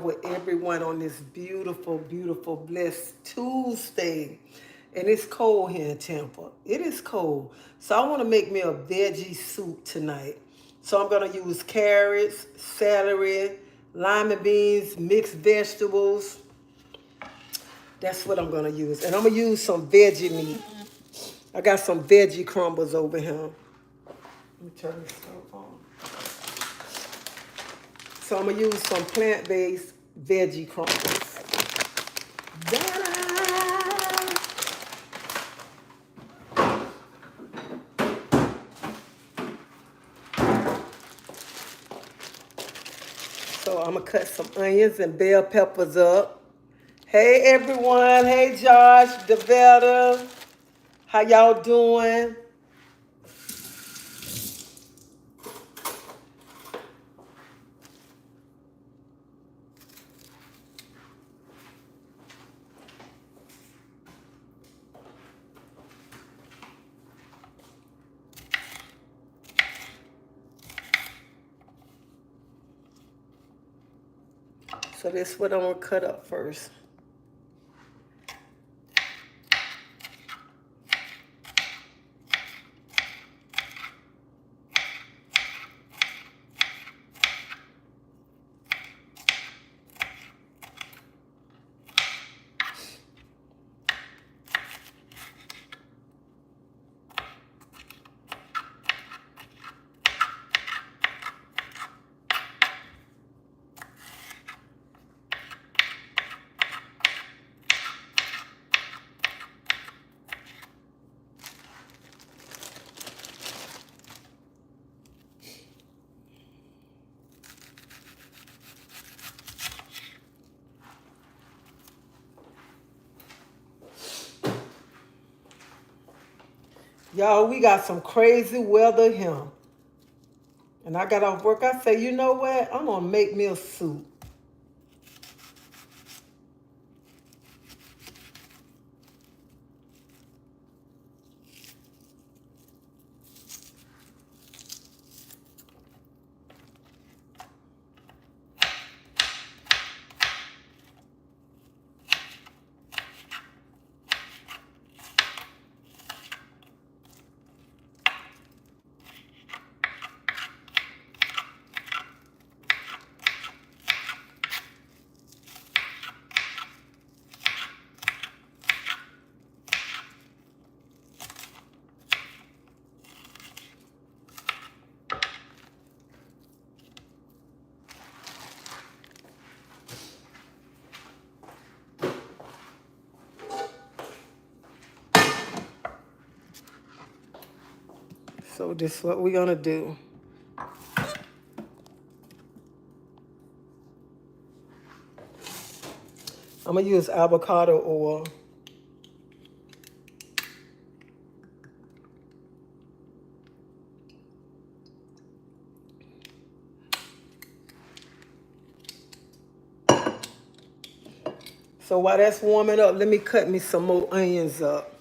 with everyone on this beautiful, beautiful, blessed Tuesday. And it's cold here in Tampa. It is cold. So I want to make me a veggie soup tonight. So I'm going to use carrots, celery, lima beans, mixed vegetables. That's what I'm going to use. And I'm going to use some veggie meat. I got some veggie crumbles over here. Let me turn this stuff on. So I'm going to use some plant-based veggie crumbles. Ta-da! So I'm going to cut some onions and bell peppers up. Hey, everyone. Hey, Josh, Devetta. How y'all doing? So this is what I'm going to cut up first. Y'all, we got some crazy weather here. And I got off work. I say, you know what? I'm going to make me a soup. So this is what we're going to do. I'm going to use avocado oil. So while that's warming up, let me cut me some more onions up.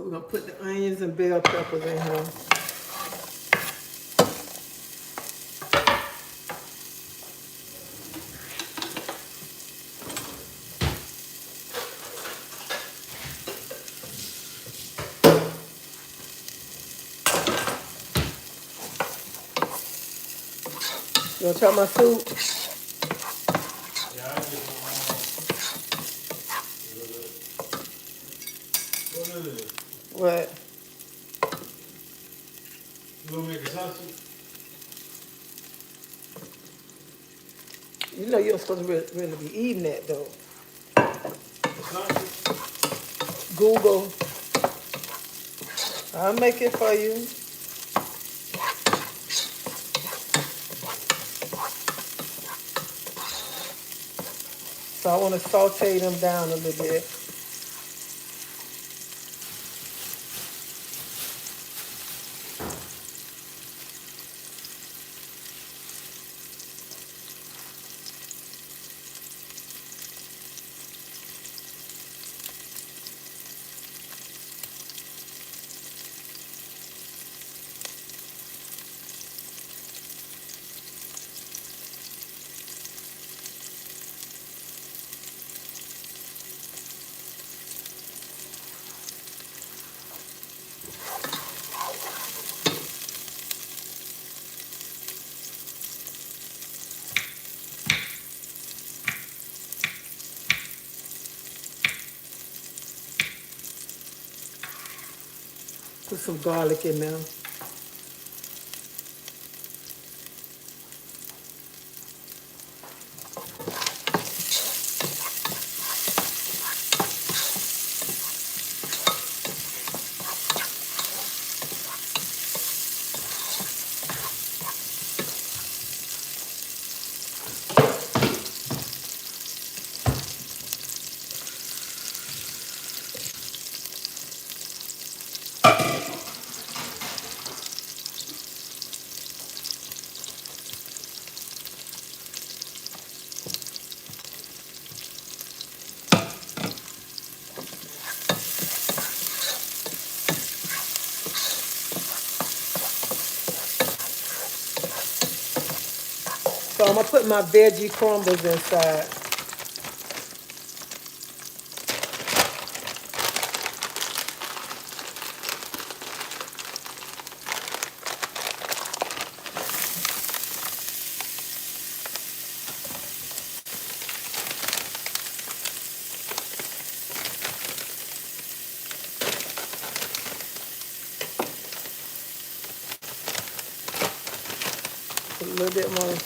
we're gonna put the onions and bell peppers in here. You wanna try my soup? Yeah, I get what is it? What? You gonna make a sausage? You know you're supposed to really be eating that though. Sausage? Google. I'll make it for you. So I want to saute them down a little bit. Put some garlic in there. So I'm gonna put my veggie crumbles inside. A little bit more.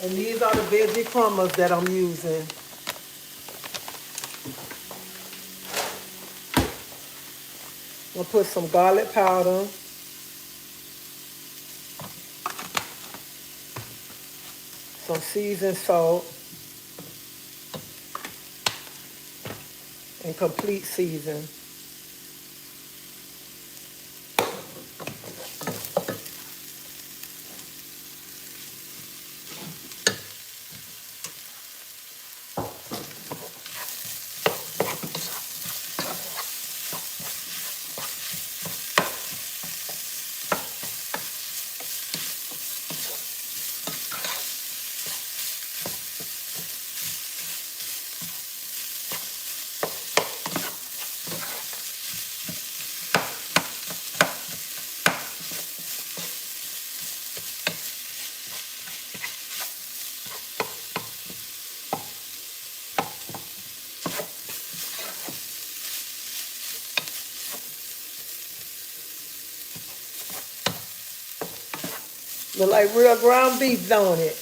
And these are the veggie crumbles that I'm using. I'm gonna put some garlic powder, some seasoned salt, and complete season. Look like real ground beef, don't it?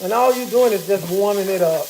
And all you're doing is just warming it up.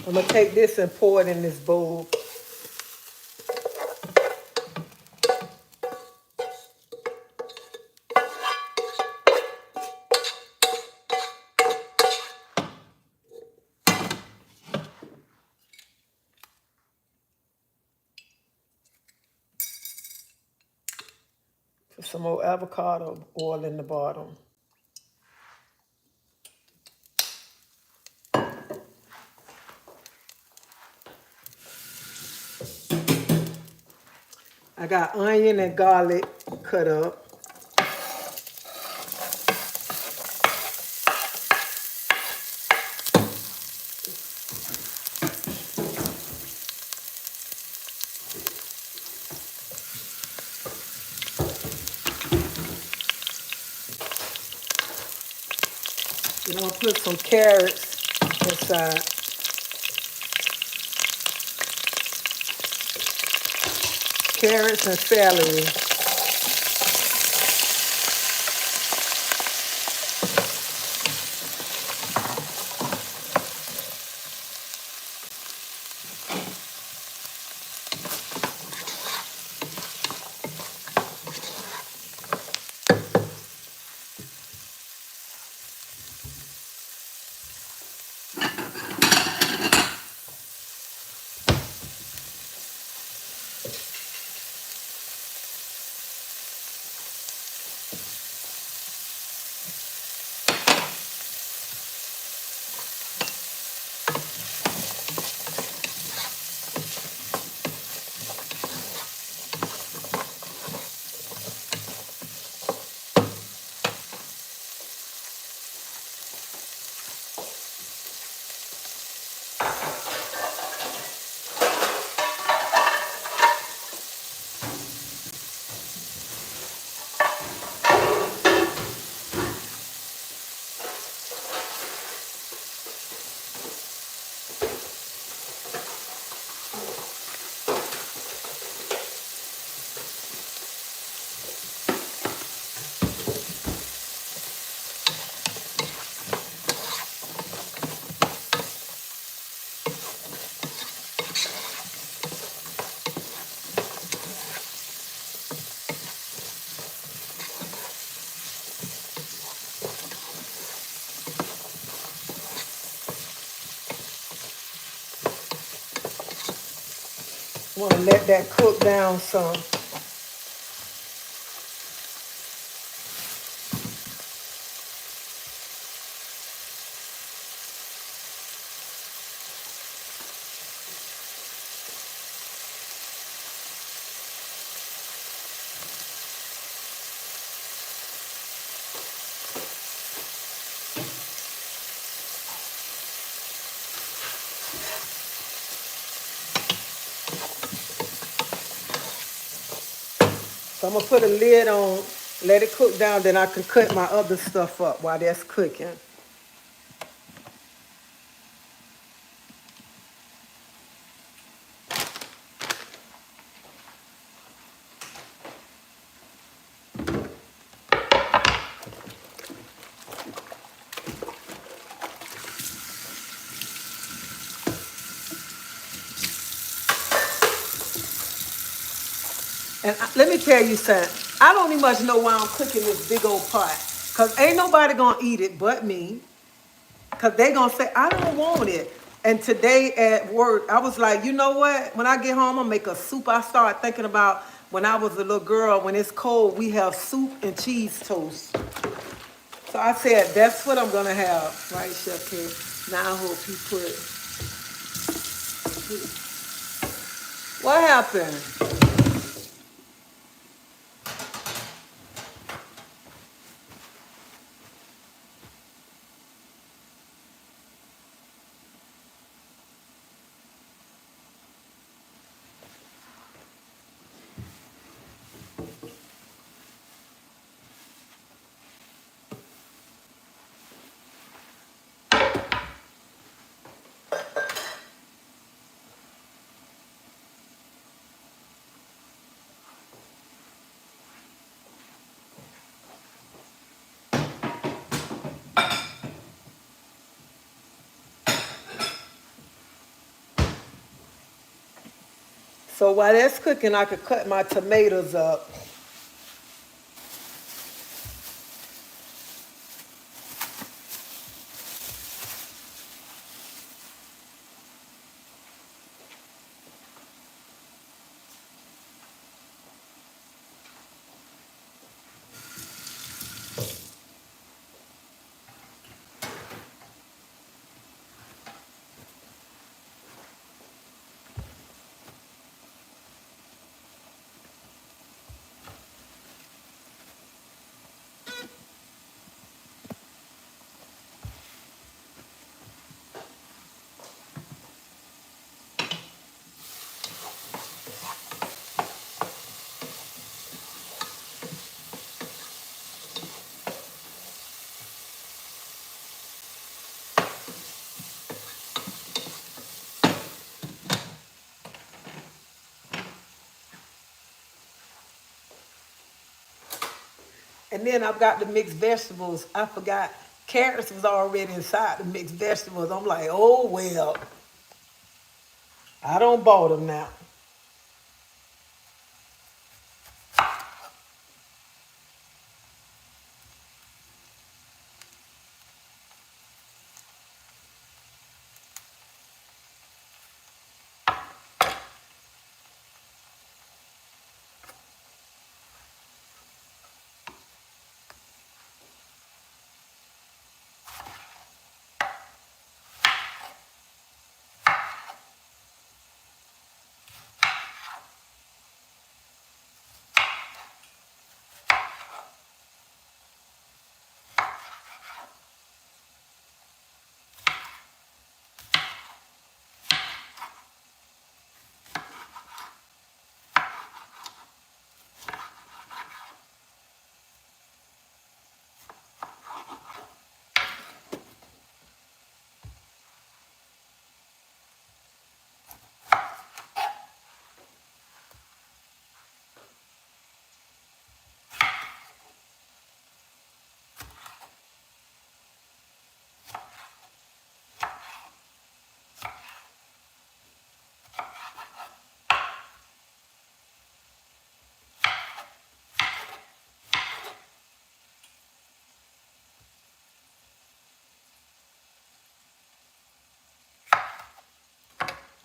I'm gonna take this and pour it in this bowl. Put some more avocado oil in the bottom. I got onion and garlic cut up. And I'm gonna put some carrots inside. Carrots and celery. I want to let that cook down some. So I'm gonna put a lid on, let it cook down, then I can cut my other stuff up while that's cooking. And let me tell you something. I don't even much know why I'm cooking this big old pot. Because ain't nobody going to eat it but me. Because they going to say, I don't want it. And today at work, I was like, you know what? When I get home, I'm going to make a soup. I started thinking about when I was a little girl, when it's cold, we have soup and cheese toast. So I said, that's what I'm going to have. Right, Chef K? Now I hope you put... What happened? So while that's cooking, I could cut my tomatoes up. And then I've got the mixed vegetables. I forgot carrots was already inside the mixed vegetables. I'm like, oh well, I don't bought them now.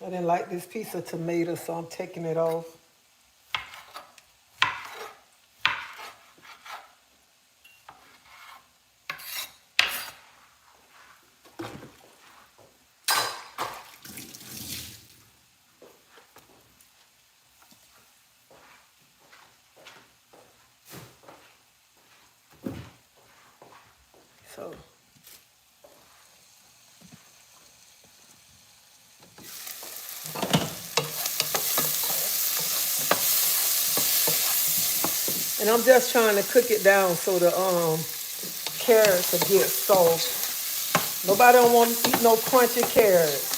I didn't like this piece of tomato, so I'm taking it off. So and I'm just trying to cook it down so the carrots will get soft. Nobody don't want to eat no crunchy carrots.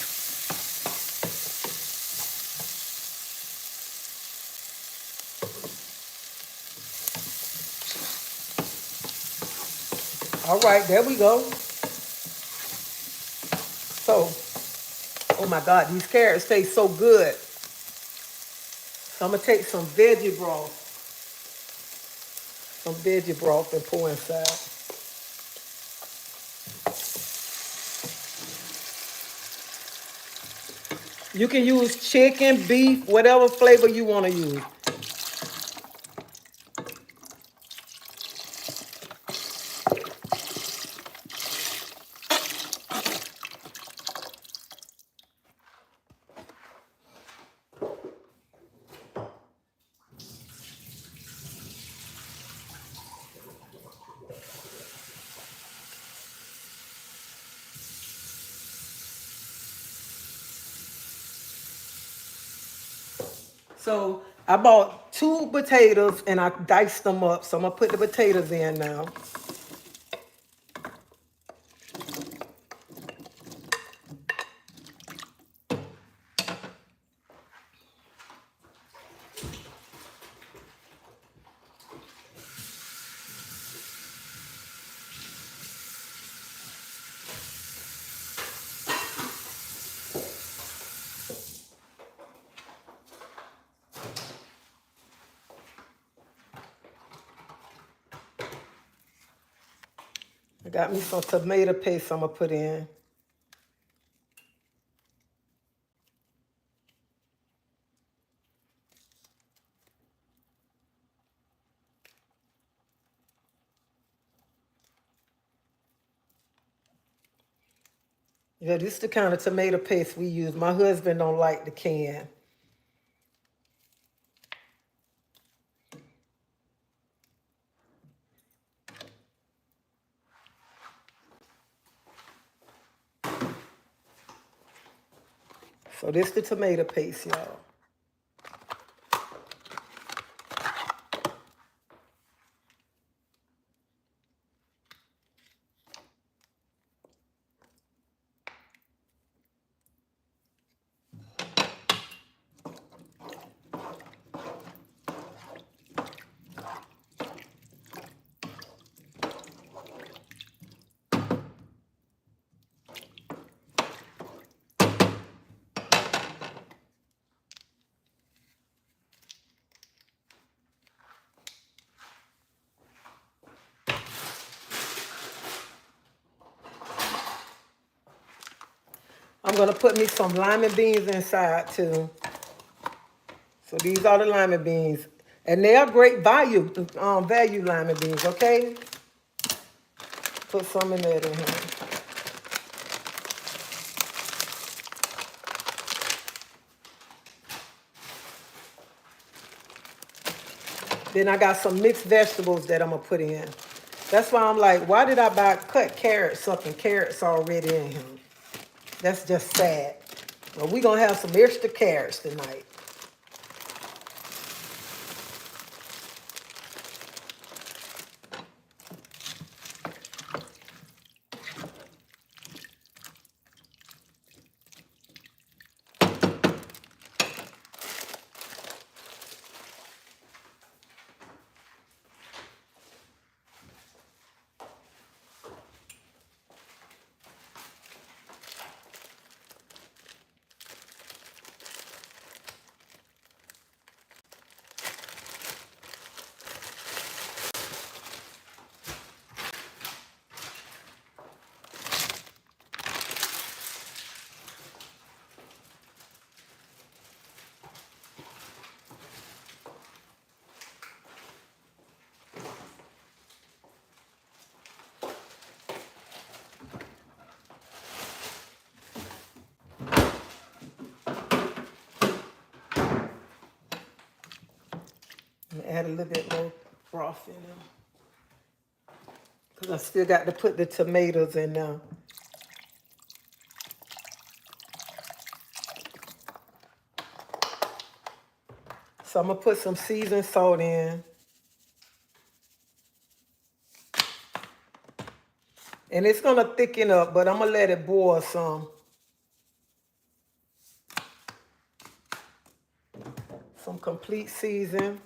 All right, there we go. So, oh my God, these carrots taste so good. So I'm gonna take some veggie broth and pour inside. You can use chicken, beef, whatever flavor you want to use. So I bought 2 potatoes and I diced them up. So I'm gonna put the potatoes in now. got me some tomato paste I'm going to put in. Yeah, this is the kind of tomato paste we use. My husband don't like the can. So this is the tomato paste, y'all. I'm going to put me some lima beans inside too. So these are the lima beans. And they are great value lima beans, okay? Put some in there in here. Then I got some mixed vegetables that I'm going to put in. That's why I'm like, why did I cut carrots up and carrots already in here? That's just sad. Well, we're going to have some extra carrots tonight. Add a little bit more broth in them. Because I still got to put the tomatoes in now. So I'm going to put some seasoned salt in. And it's going to thicken up, but I'm going to let it boil some. Some complete season.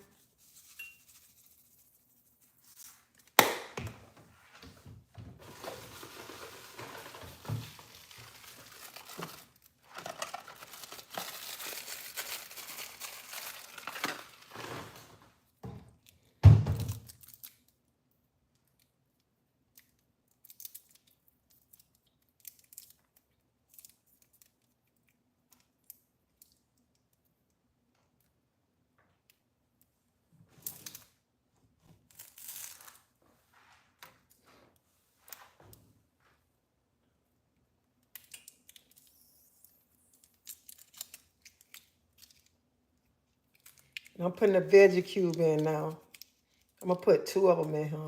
I'm putting the veggie cube in now. I'm going to put 2 of them in here.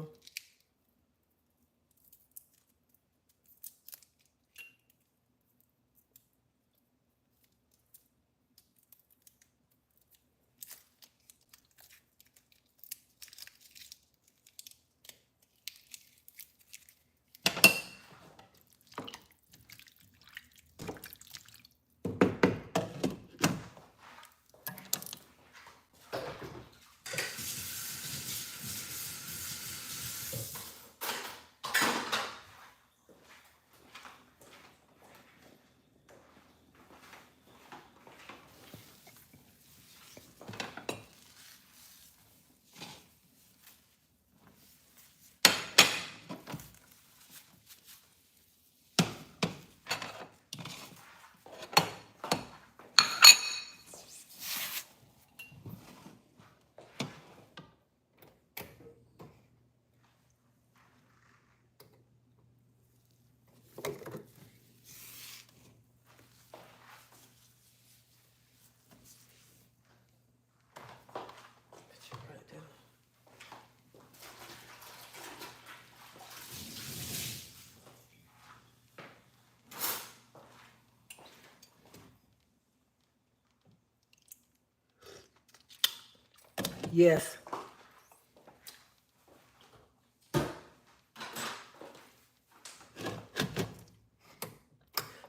Yes.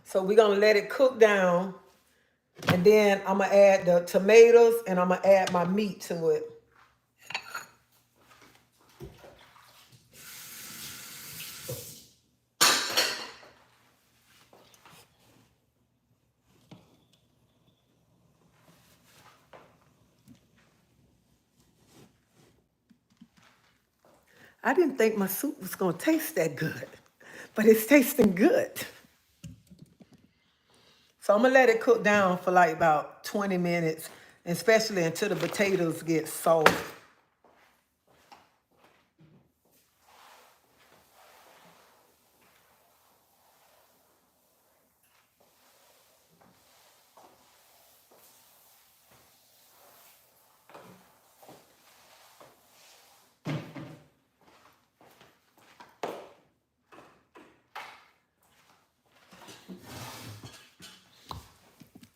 So we're gonna let it cook down, and then I'm gonna add the tomatoes and I'm gonna add my meat to it. I didn't think my soup was gonna taste that good, but it's tasting good. So I'm gonna let it cook down for like about 20 minutes, especially until the potatoes get soft.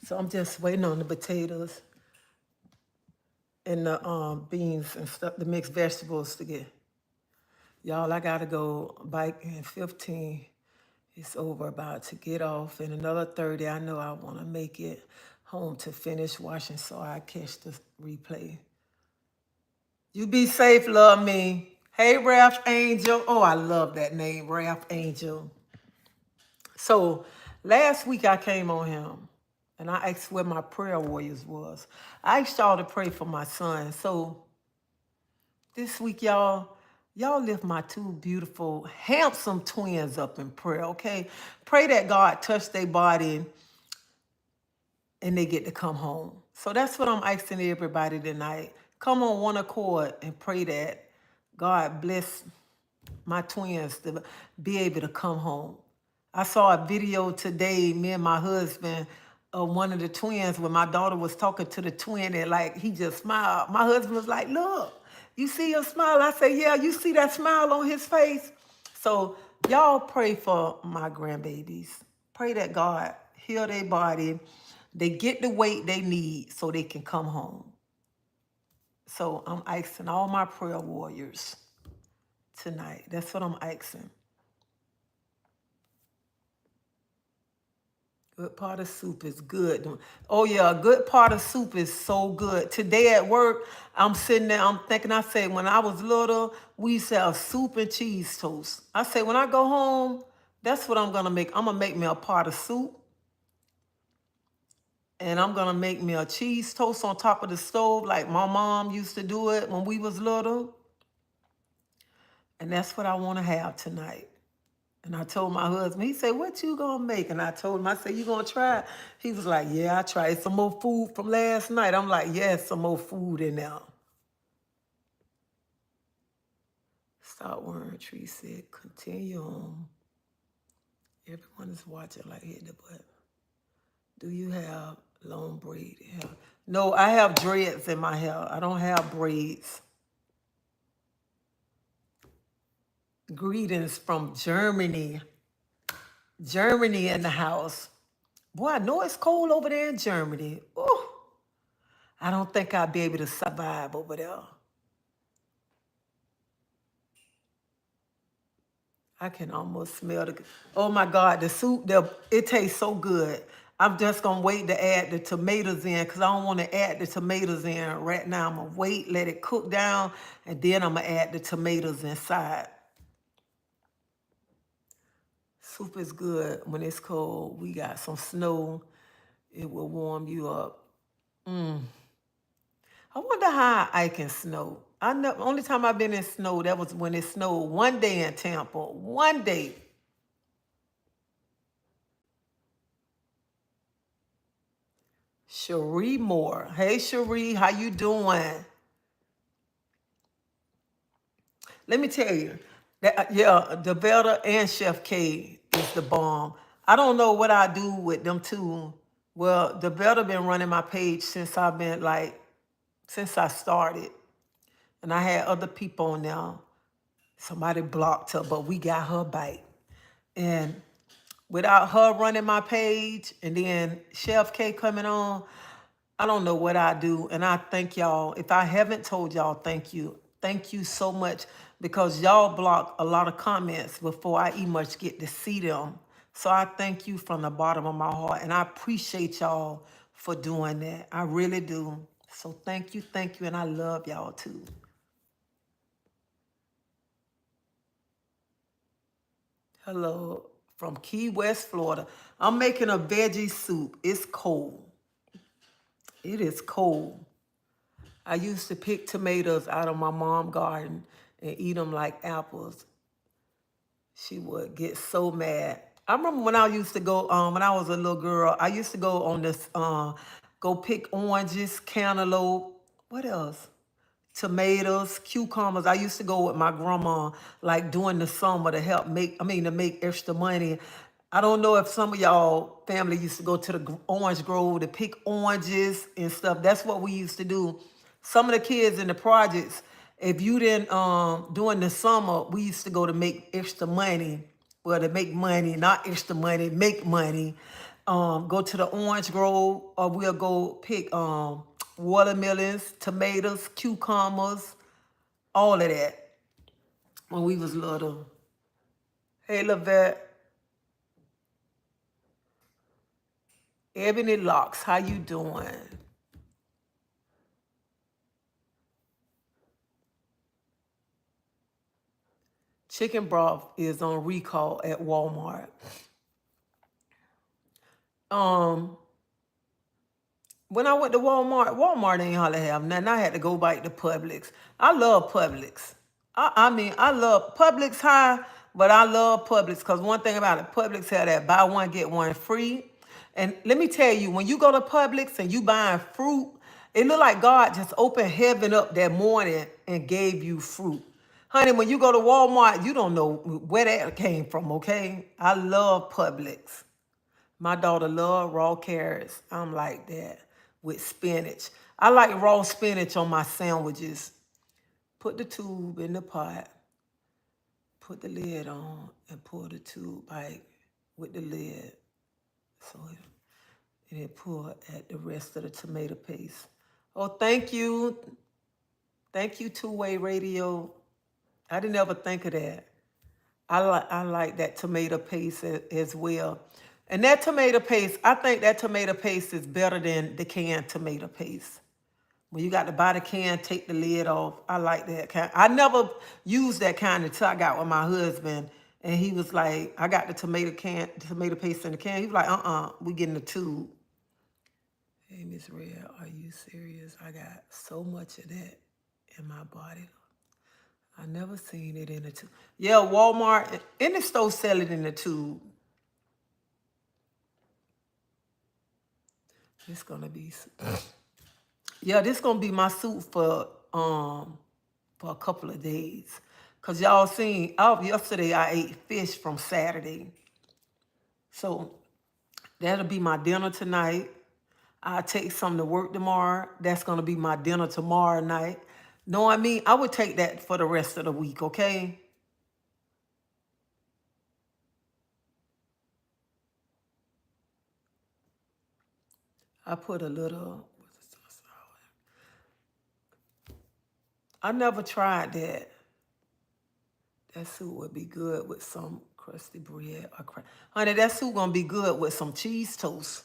So I'm just waiting on the potatoes and the beans and stuff, the mixed vegetables to get. Y'all, I gotta go bike in 15. It's over, about to get off. In another 30, I know I wanna make it home to finish washing so I catch the replay. You be safe, love me. Hey, Ralph Angel. Oh, I love that name, Ralph Angel. So last week I came on him and I asked where my prayer warriors was. I asked y'all to pray for my son. So this week, y'all lift my two beautiful, handsome twins up in prayer, okay? Pray that God touch their body and they get to come home. So that's what I'm asking everybody tonight. Come on one accord and pray that God bless my twins to be able to come home. I saw a video today, me and my husband, one of the twins, when my daughter was talking to the twin and like he just smiled. My husband was like, look, you see your smile? I said, yeah, you see that smile on his face? So y'all pray for my grandbabies. Pray that God heal their body. They get the weight they need so they can come home. So I'm asking all my prayer warriors tonight. That's what I'm asking. Good pot of soup is good. Oh yeah, a good pot of soup is so good. Today at work, I'm sitting there, I'm thinking, I said, when I was little, we used to have soup and cheese toast. I said, when I go home, that's what I'm gonna make. I'm gonna make me a pot of soup. And I'm gonna make me a cheese toast on top of the stove like my mom used to do it when we was little. And that's what I wanna have tonight. And I told my husband, he said, what you gonna make? And I told him, I said, you gonna try it? He was like, yeah, I tried some more food from last night. I'm like, yeah, some more food in there. Stop worrying, Tree said, continue on. Everyone is watching like hit the butt. Do you have long braid hair? No, I have dreads in my hair. I don't have braids. Greetings from Germany. Germany in the house. Boy, I know it's cold over there in Germany. Ooh, I don't think I'll be able to survive over there. I can almost smell the, oh my God, the soup, it tastes so good. I'm just gonna wait to add the tomatoes in because I don't want to add the tomatoes in right now. I'm gonna wait, let it cook down, and then I'm gonna add the tomatoes inside. Soup is good when it's cold. We got some snow. It will warm you up. I wonder how I can snow. I know only time I've been in snow, that was when it snowed one day in Tampa. One day. Cherie Moore. Hey Cherie, how you doing? Let me tell you, that yeah, the Velda and Chef K is the bomb. I don't know what I do with them two. Well, the Velda been running my page since I've been since I started. And I had other people on there. Somebody blocked her, but we got her back. And without her running my page and then Chef K coming on, I don't know what I do. And I thank y'all. If I haven't told y'all, thank you. Thank you so much because y'all block a lot of comments before I even much get to see them. So I thank you from the bottom of my heart. And I appreciate y'all for doing that. I really do. So thank you, and I love y'all too. Hello from Key West, Florida. I'm making a veggie soup. It's cold. It is cold. I used to pick tomatoes out of my mom's garden and eat them like apples. She would get so mad. I remember when I used to go, when I was a little girl, I used to go on this, go pick oranges, cantaloupe, what else? Tomatoes, cucumbers. I used to go with my grandma, like during the summer to help make, to make extra money. I don't know if some of y'all family used to go to the orange grove to pick oranges and stuff. That's what we used to do. Some of the kids in the projects, if you didn't, during the summer, we used to go to make extra money. Well, to make money, not extra money, make money. Go to the orange grove, or we'll go pick watermelons, tomatoes, cucumbers, all of that when we was little. Hey, Lavette, Ebony Locks, how you doing? Chicken broth is on recall at Walmart. Um, when I went to Walmart ain't hardly have nothing. I had to go back to Publix. I love Publix. I love Publix high, but I love Publix because one thing about it, Publix had that buy one, get one free. And let me tell you, when you go to Publix and you buying fruit, it look like God just opened heaven up that morning and gave you fruit. Honey, when you go to Walmart, you don't know where that came from, okay? I love Publix. My daughter love raw carrots. I'm like that with spinach. I like raw spinach on my sandwiches. Put the tube in the pot, put the lid on, and pull the tube back with the lid. So and then pour at the rest of the tomato paste. Oh, thank you. Thank you, Two-Way Radio. I didn't ever think of that. I like that tomato paste as well. And that tomato paste, I think that tomato paste is better than the canned tomato paste. When you got to buy the can, take the lid off. I like that kind. I never used that kind until I got with my husband. And he was like, I got the tomato paste in the can. He was like, we getting the tube. Hey, Miss Red, are you serious? I got so much of that in my body. I never seen it in a tube. Yeah, Walmart, in the store sell it in the tube. This gonna be, yeah, this gonna be my soup for a couple of days. Cause y'all seen, yesterday I ate fish from Saturday. So that'll be my dinner tonight. I'll take some to work tomorrow. That's gonna be my dinner tomorrow night. Know what I mean? I would take that for the rest of the week, okay? I put a little, I never tried that. That soup would be good with some crusty bread or honey, that soup gonna be good with some cheese toast.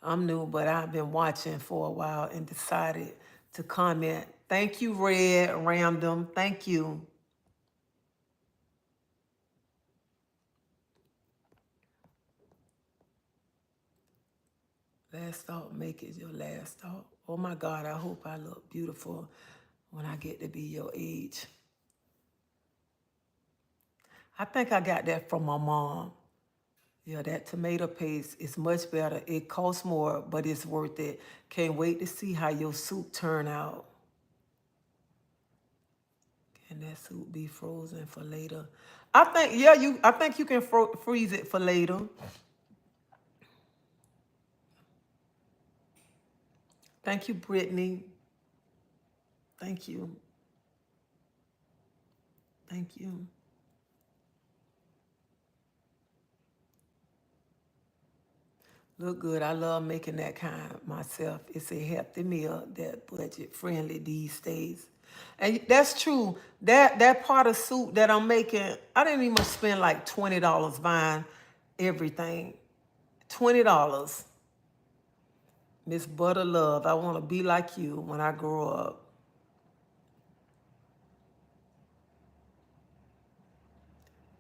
I'm new, but I've been watching for a while and decided to comment. Thank you, Red Random. Thank you. Last thought, make it your last thought. Oh my God, I hope I look beautiful when I get to be your age. I think I got that from my mom. Yeah, that tomato paste is much better. It costs more, but it's worth it. Can't wait to see how your soup turn out. Can that soup be frozen for later? I think, yeah, I think you can freeze it for later. Thank you, Brittany. Thank you. Thank you. Look good. I love making that kind myself. It's a healthy meal that budget friendly these days. And that's true. That pot of soup that I'm making, I didn't even spend like $20 buying everything. $20. Miss Butter Love, I want to be like you when I grow up.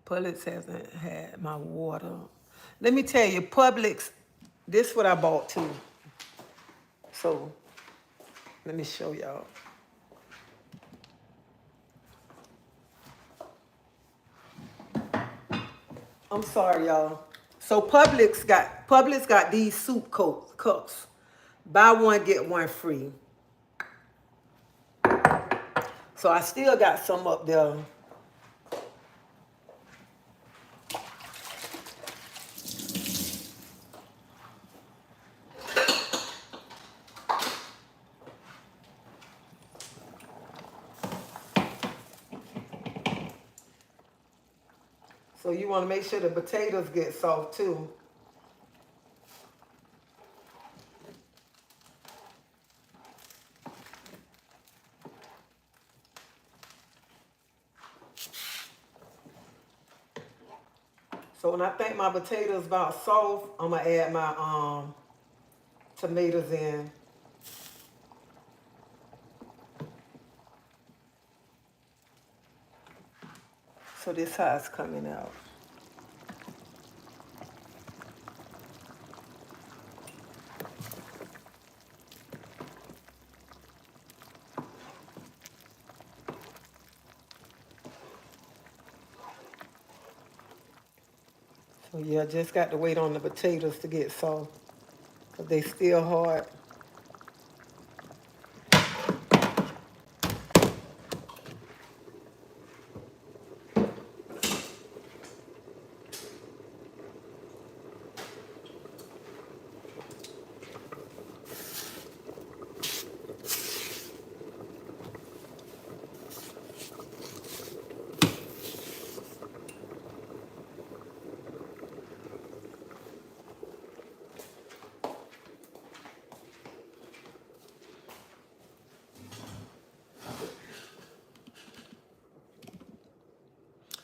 Publix hasn't had my water. Let me tell you, Publix, this is what I bought too. So let me show y'all. I'm sorry, y'all. So Publix got these soup cups. Buy one, get one free. So I still got some up there. So you want to make sure the potatoes get soft too. So when I think my potatoes about soft, I'm gonna add my tomatoes in. So this how it's coming out. So yeah, just got to wait on the potatoes to get soft, cause they still hard.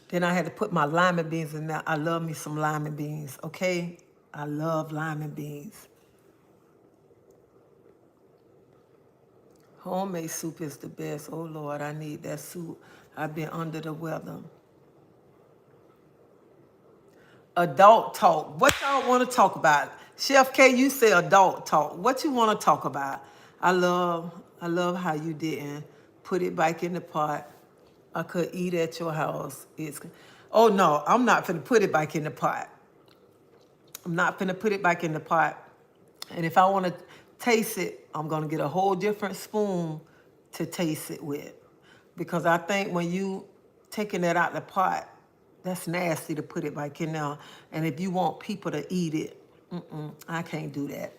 Then I had to put my lima beans in there. I love me some lima beans, okay? I love lima beans. Homemade soup is the best. Oh Lord, I need that soup. I've been under the weather. Adult talk. What y'all want to talk about? Chef K, you say adult talk. What you want to talk about? I love how you didn't put it back in the pot. I could eat at your house. Oh no, I'm not finna put it back in the pot. I'm not finna put it back in the pot. And if I want to taste it, I'm gonna get a whole different spoon to taste it with. Because I think when you taking it out the pot, that's nasty to put it back in there. And if you want people to eat it, I can't do that.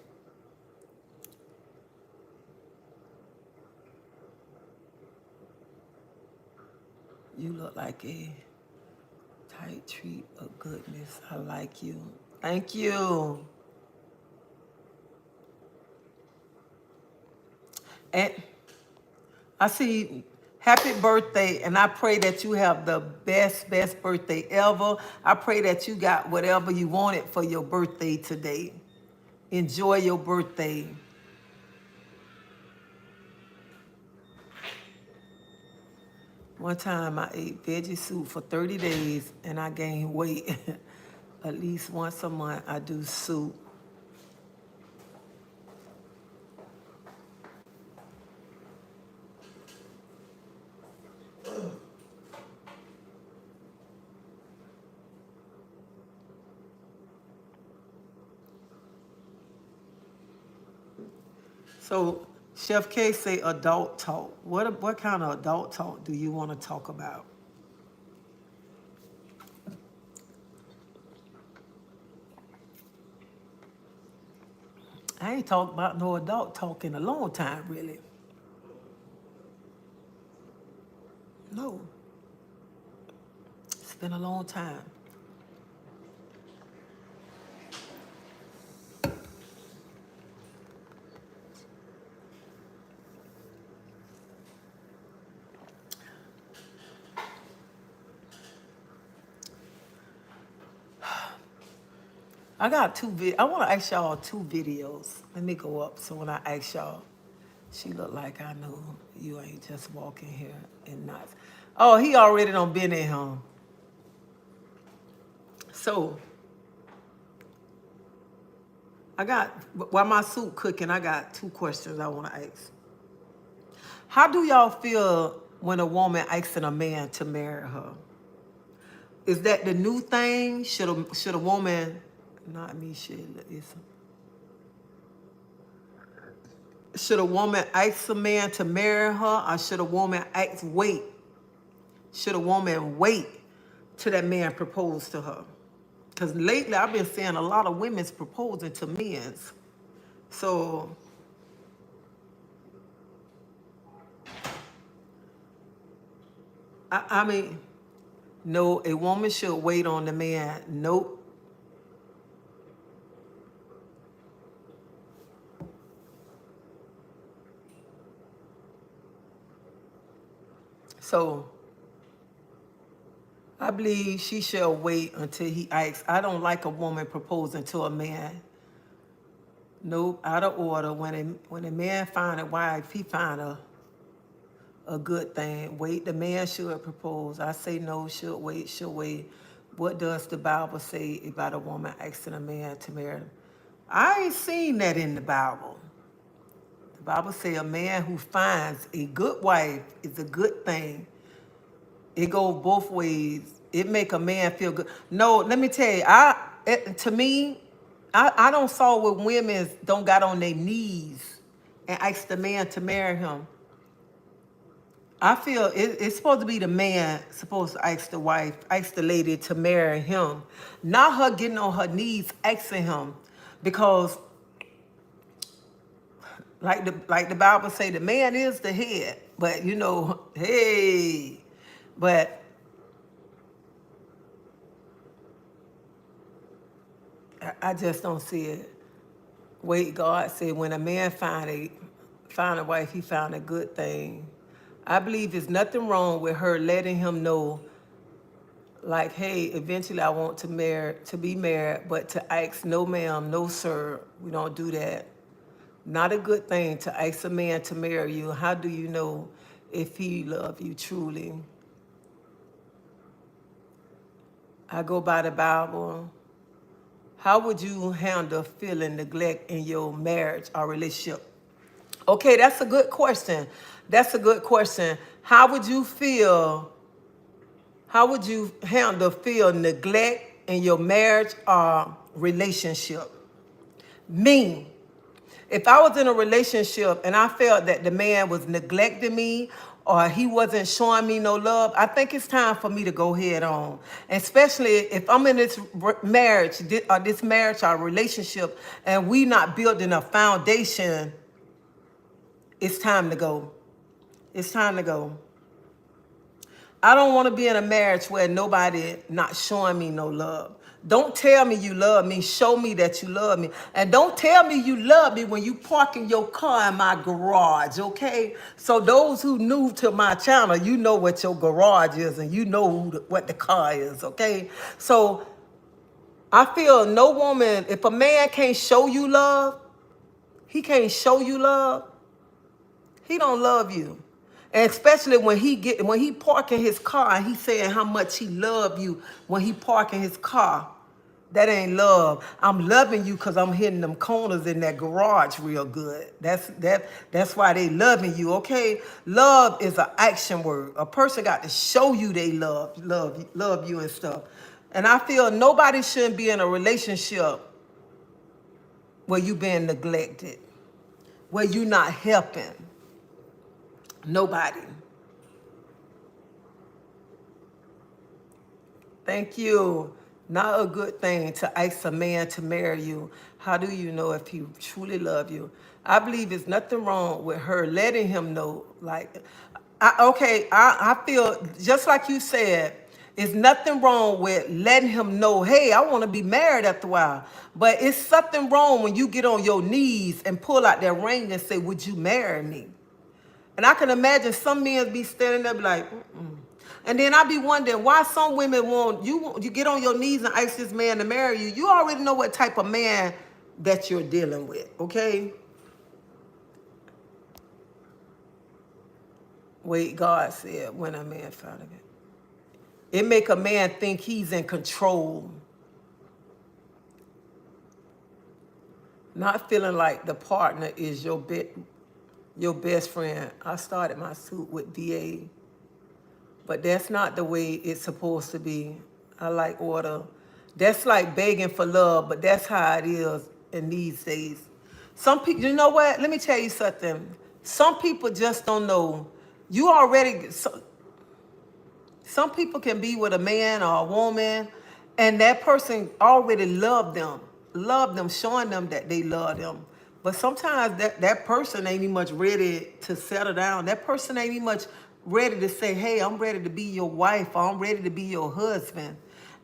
You look like a tight treat of goodness. I like you. Thank you. And I see happy birthday, and I pray that you have the best birthday ever. I pray that you got whatever you wanted for your birthday today. Enjoy your birthday. One time I ate veggie soup for 30 days and I gained weight. At least once a month I do soup. So Chef K say adult talk. What kind of adult talk do you want to talk about? I ain't talked about no adult talk in a long time, really. No, it's been a long time. I got I want to ask y'all 2 videos. Let me go up so when I ask y'all, she look like I know you ain't just walking here and not. Oh, he already done been in home. So I got, while my soup cooking, I got 2 questions I want to ask. How do y'all feel when a woman asking a man to marry her? Is that the new thing? Should a woman, not me, should a woman ask a man to marry her, or should a woman wait? Should a woman wait till that man propose to her? Because lately I've been seeing a lot of women's proposing to men's. So I mean, no, a woman should wait on the man. Nope. So I believe she shall wait until he asks. I don't like a woman proposing to a man. Nope, out of order. When a man find a wife, he find a good thing. Wait, the man should propose. I say no, should wait, should wait. What does the Bible say about a woman asking a man to marry him? I ain't seen that in the Bible. The Bible say a man who finds a good wife is a good thing. It goes both ways. It make a man feel good. No, let me tell you, to me, I don't saw where women don't got on their knees and ask the man to marry him. I feel it's supposed to be the man supposed to ask the wife, ask the lady to marry him, not her getting on her knees asking him, because like the Bible say, the man is the head, but hey, but I just don't see it. Wait, God said when a man find a wife, he found a good thing. I believe there's nothing wrong with her letting him know, like, hey, eventually I want to be married, but to ask, no ma'am, no sir, we don't do that. Not a good thing to ask a man to marry you. How do you know if he love you truly? I go by the Bible. How would you handle feeling neglect in your marriage or relationship? Okay, that's a good question. That's a good question. How would you handle feel neglect in your marriage or relationship? Me, if I was in a relationship and I felt that the man was neglecting me or he wasn't showing me no love, I think it's time for me to go head on. Especially if I'm in this marriage or relationship and we not building a foundation, it's time to go. It's time to go. I don't want to be in a marriage where nobody not showing me no love. Don't tell me you love me. Show me that you love me. And don't tell me you love me when you parking your car in my garage, okay? So those who new to my channel, you know what your garage is and you know what the car is, okay? So I feel no woman, if a man can't show you love, he can't show you love, he don't love you. And especially when he parking his car and he saying how much he love you when he parking his car. That ain't love. I'm loving you because I'm hitting them corners in that garage real good. That's why they loving you, okay? Love is an action word. A person got to show you they love you and stuff. And I feel nobody shouldn't be in a relationship where you being neglected, where you not helping. Nobody. Thank you. Not a good thing to ask a man to marry you. How do you know if he truly love you? I believe there's nothing wrong with her letting him know. Like, I feel just like you said, there's nothing wrong with letting him know, hey, I want to be married after a while. But it's something wrong when you get on your knees and pull out that ring and say, would you marry me? And I can imagine some men be standing there be like, mm-mm. And then I be wondering why some women you get on your knees and ask this man to marry you. You already know what type of man that you're dealing with, okay? Wait, God said, when a man found it. It make a man think he's in control. Not feeling like the partner is your best friend. I started my suit with VA, but that's not the way it's supposed to be. I like order. That's like begging for love, but that's how it is in these days. Some people, you know what? Let me tell you something. Some people just don't know. You already, some people can be with a man or a woman, and that person already love them, showing them that they love them. But sometimes that person ain't even much ready to settle down. That person ain't even much ready to say, hey, I'm ready to be your wife, or I'm ready to be your husband.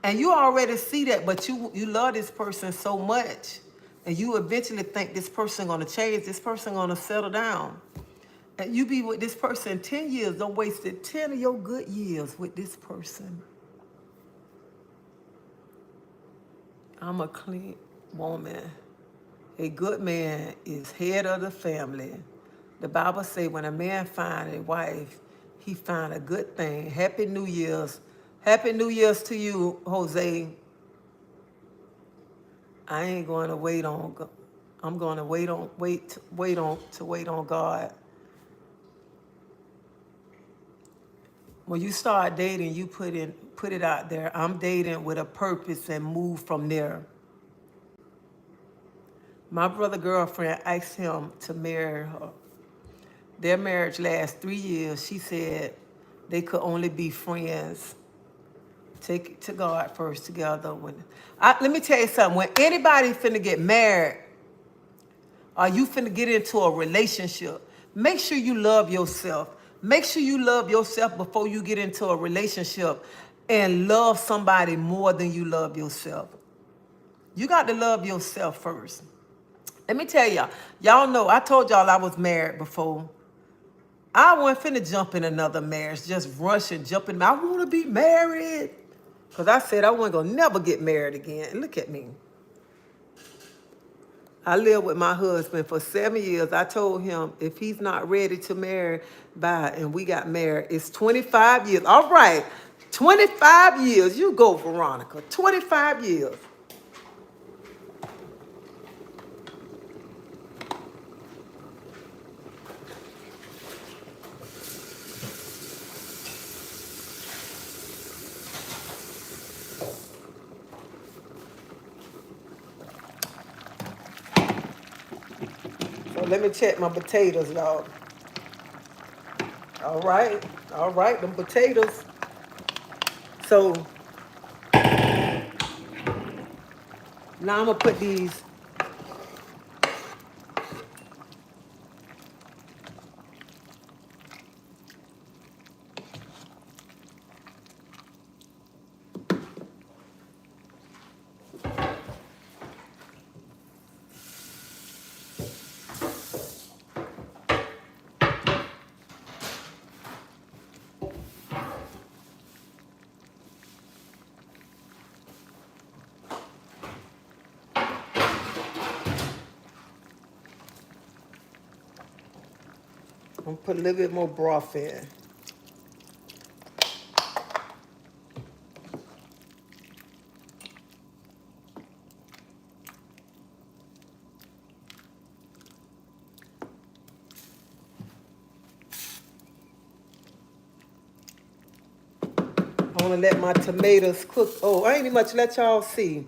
And you already see that, but you love this person so much, and you eventually think this person gonna change, this person gonna settle down. And you be with this person 10 years, don't waste 10 of your good years with this person. I'm a clean woman. A good man is head of the family. The Bible say when a man find a wife, he find a good thing. Happy New Year's. Happy New Year's to you, Jose. I ain't going to wait on God. I'm going to wait on God. When you start dating, you put it out there. I'm dating with a purpose and move from there. My brother girlfriend asked him to marry her. Their marriage lasts 3 years. She said they could only be friends. Take it to God first together. Let me tell you something. When anybody finna get married, or you finna get into a relationship, make sure you love yourself. Make sure you love yourself before you get into a relationship and love somebody more than you love yourself. You got to love yourself first. Let me tell y'all know, I told y'all I was married before. I wasn't finna jump in another marriage, just rush and jump in. I want to be married. Because I said I wasn't going to never get married again. Look at me. I lived with my husband for 7 years. I told him if he's not ready to marry, bye. And we got married. It's 25 years. All right. 25 years. You go, Veronica. 25 years. So let me check my potatoes, y'all. All right. All right. Them potatoes. So now I'm going to put these. I'm going to put a little bit more broth in. I want to let my tomatoes cook. Oh, I ain't even much let y'all see.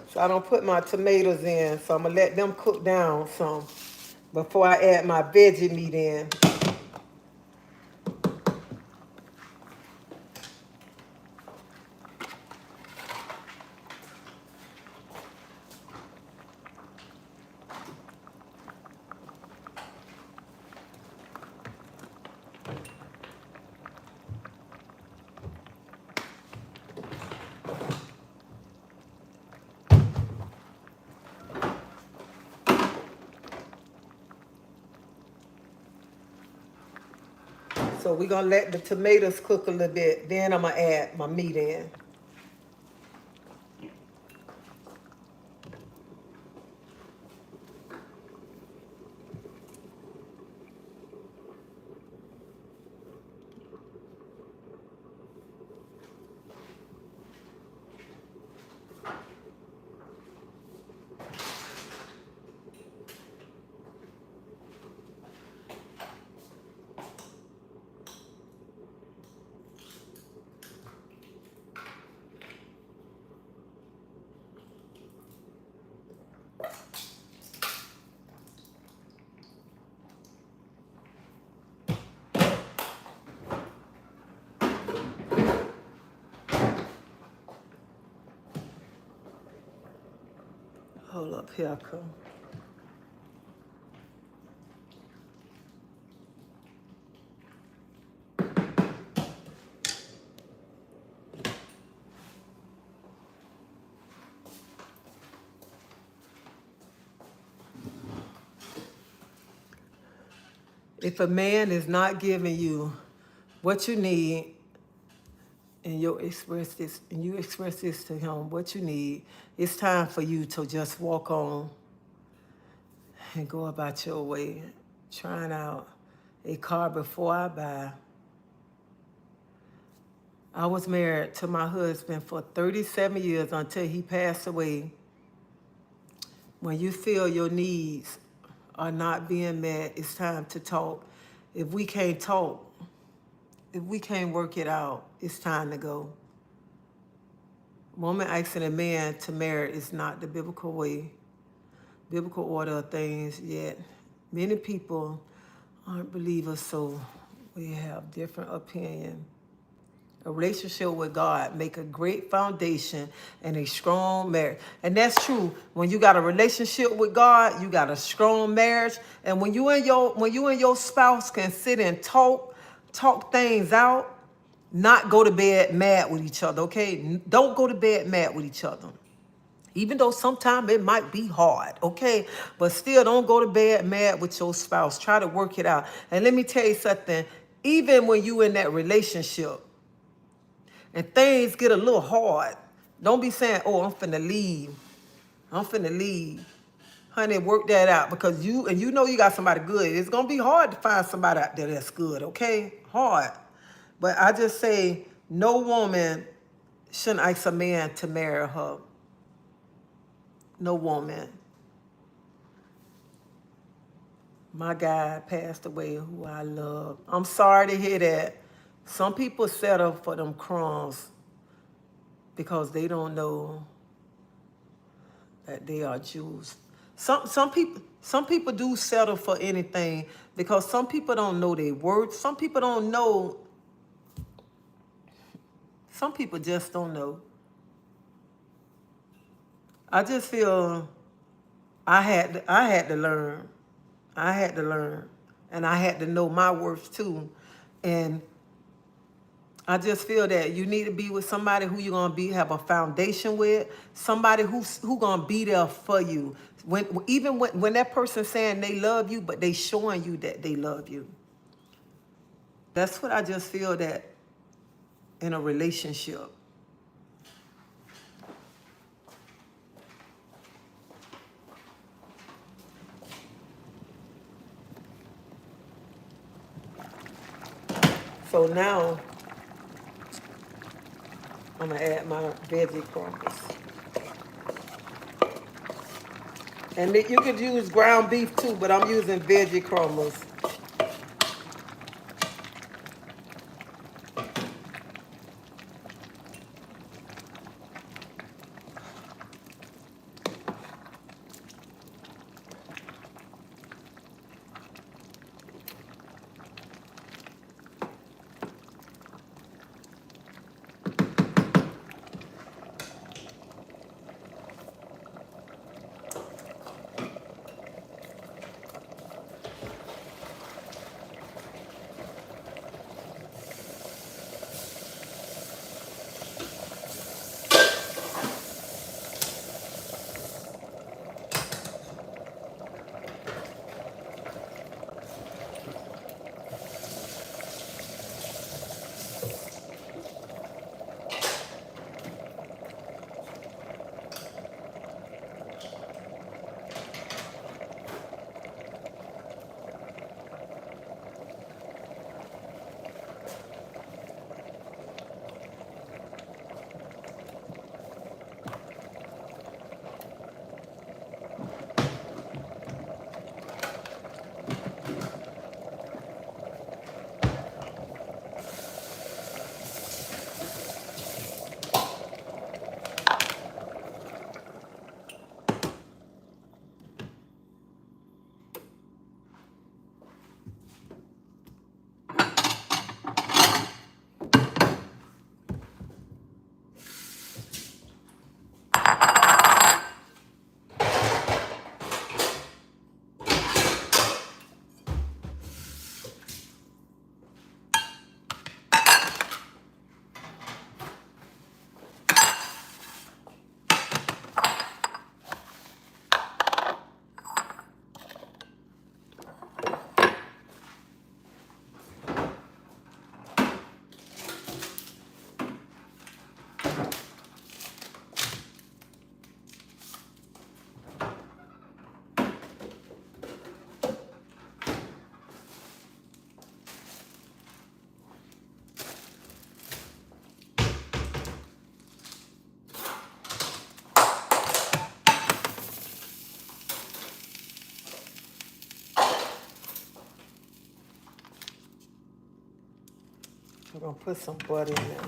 So I don't put my tomatoes in. So I'm going to let them cook down some before I add my veggie meat in. So we're gonna let the tomatoes cook a little bit. Then I'm gonna add my meat in. Hold up, here I come. If a man is not giving you what you need, and you express this to him, what you need, it's time for you to just walk on and go about your way, trying out a car before I buy. I was married to my husband for 37 years until he passed away. When you feel your needs are not being met, it's time to talk. If we can't talk, if we can't work it out, it's time to go. Woman asking a man to marry is not the biblical way, biblical order of things, yet many people aren't believers, so we have different opinion. A relationship with God make a great foundation and a strong marriage. And that's true. When you got a relationship with God, you got a strong marriage. And when you and your spouse can sit and talk things out, not go to bed mad with each other, okay? Don't go to bed mad with each other. Even though sometimes it might be hard, okay? But still, don't go to bed mad with your spouse. Try to work it out. And let me tell you something. Even when you in that relationship and things get a little hard, don't be saying, oh, I'm finna leave. I'm finna leave. Honey, work that out, because you know you got somebody good. It's going to be hard to find somebody out there that's good, okay? Hard. But I just say no woman shouldn't ask a man to marry her. No woman. My guy passed away, who I love. I'm sorry to hear that. Some people settle for them crumbs because they don't know that they are Jews. Some people do settle for anything because some people don't know their worth. Some people don't know. Some people just don't know. I just feel I had to learn. I had to learn, and I had to know my worth too. And I just feel that you need to be with somebody who you're gonna have a foundation with, somebody who gonna be there for you. When that person saying they love you, but they showing you that they love you. That's what I just feel that in a relationship. So now I'm gonna add my veggie crumbles. And you could use ground beef too, but I'm using veggie crumbles. We're gonna put some butter in there.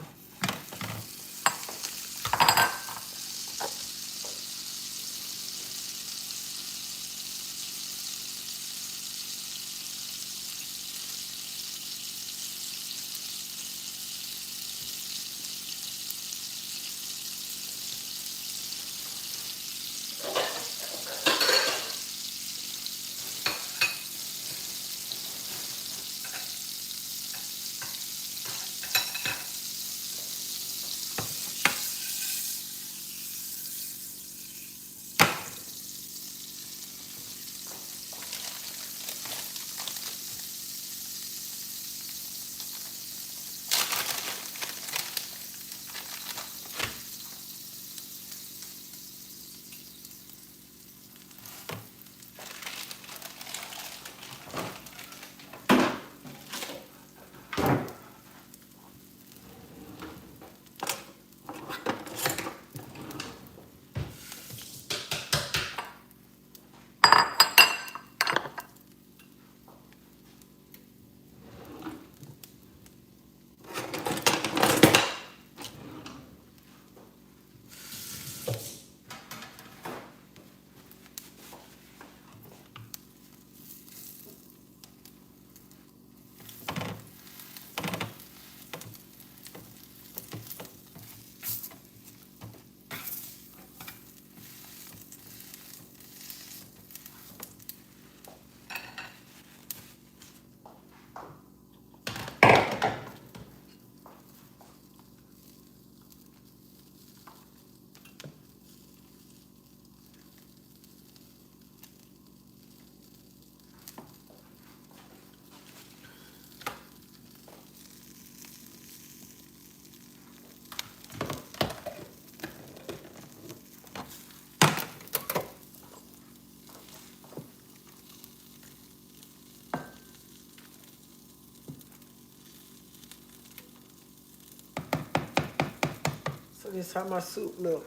So this is how my soup look.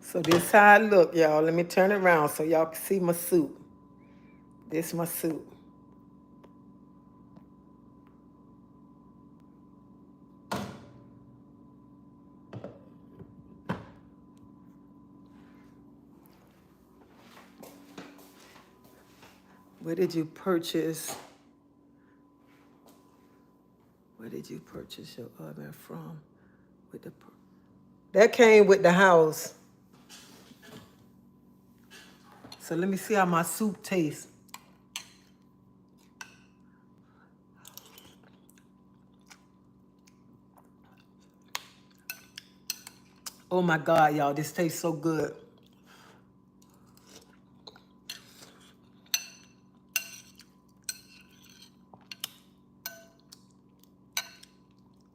So this how it look, y'all. Let me turn it around so y'all can see my soup. This my soup. Where did you purchase? Where did you purchase your oven from? With the that came with the house. So let me see how my soup tastes. Oh my God, y'all, this tastes so good.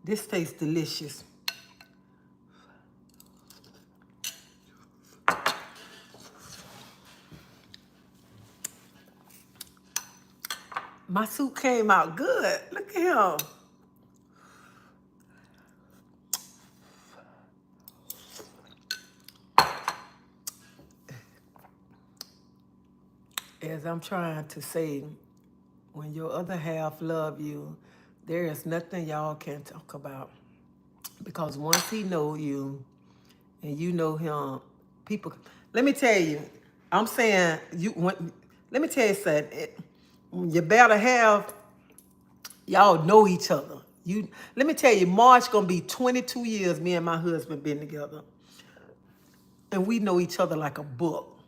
This tastes delicious. My soup came out good. Look at him. As I'm trying to say, when your other half love you, there is nothing y'all can talk about. Because once he know you and you know him, people, let me tell you, I'm saying, let me tell you something. You better have, y'all know each other. Let me tell you, March gonna be 22 years me and my husband been together. And we know each other like a book.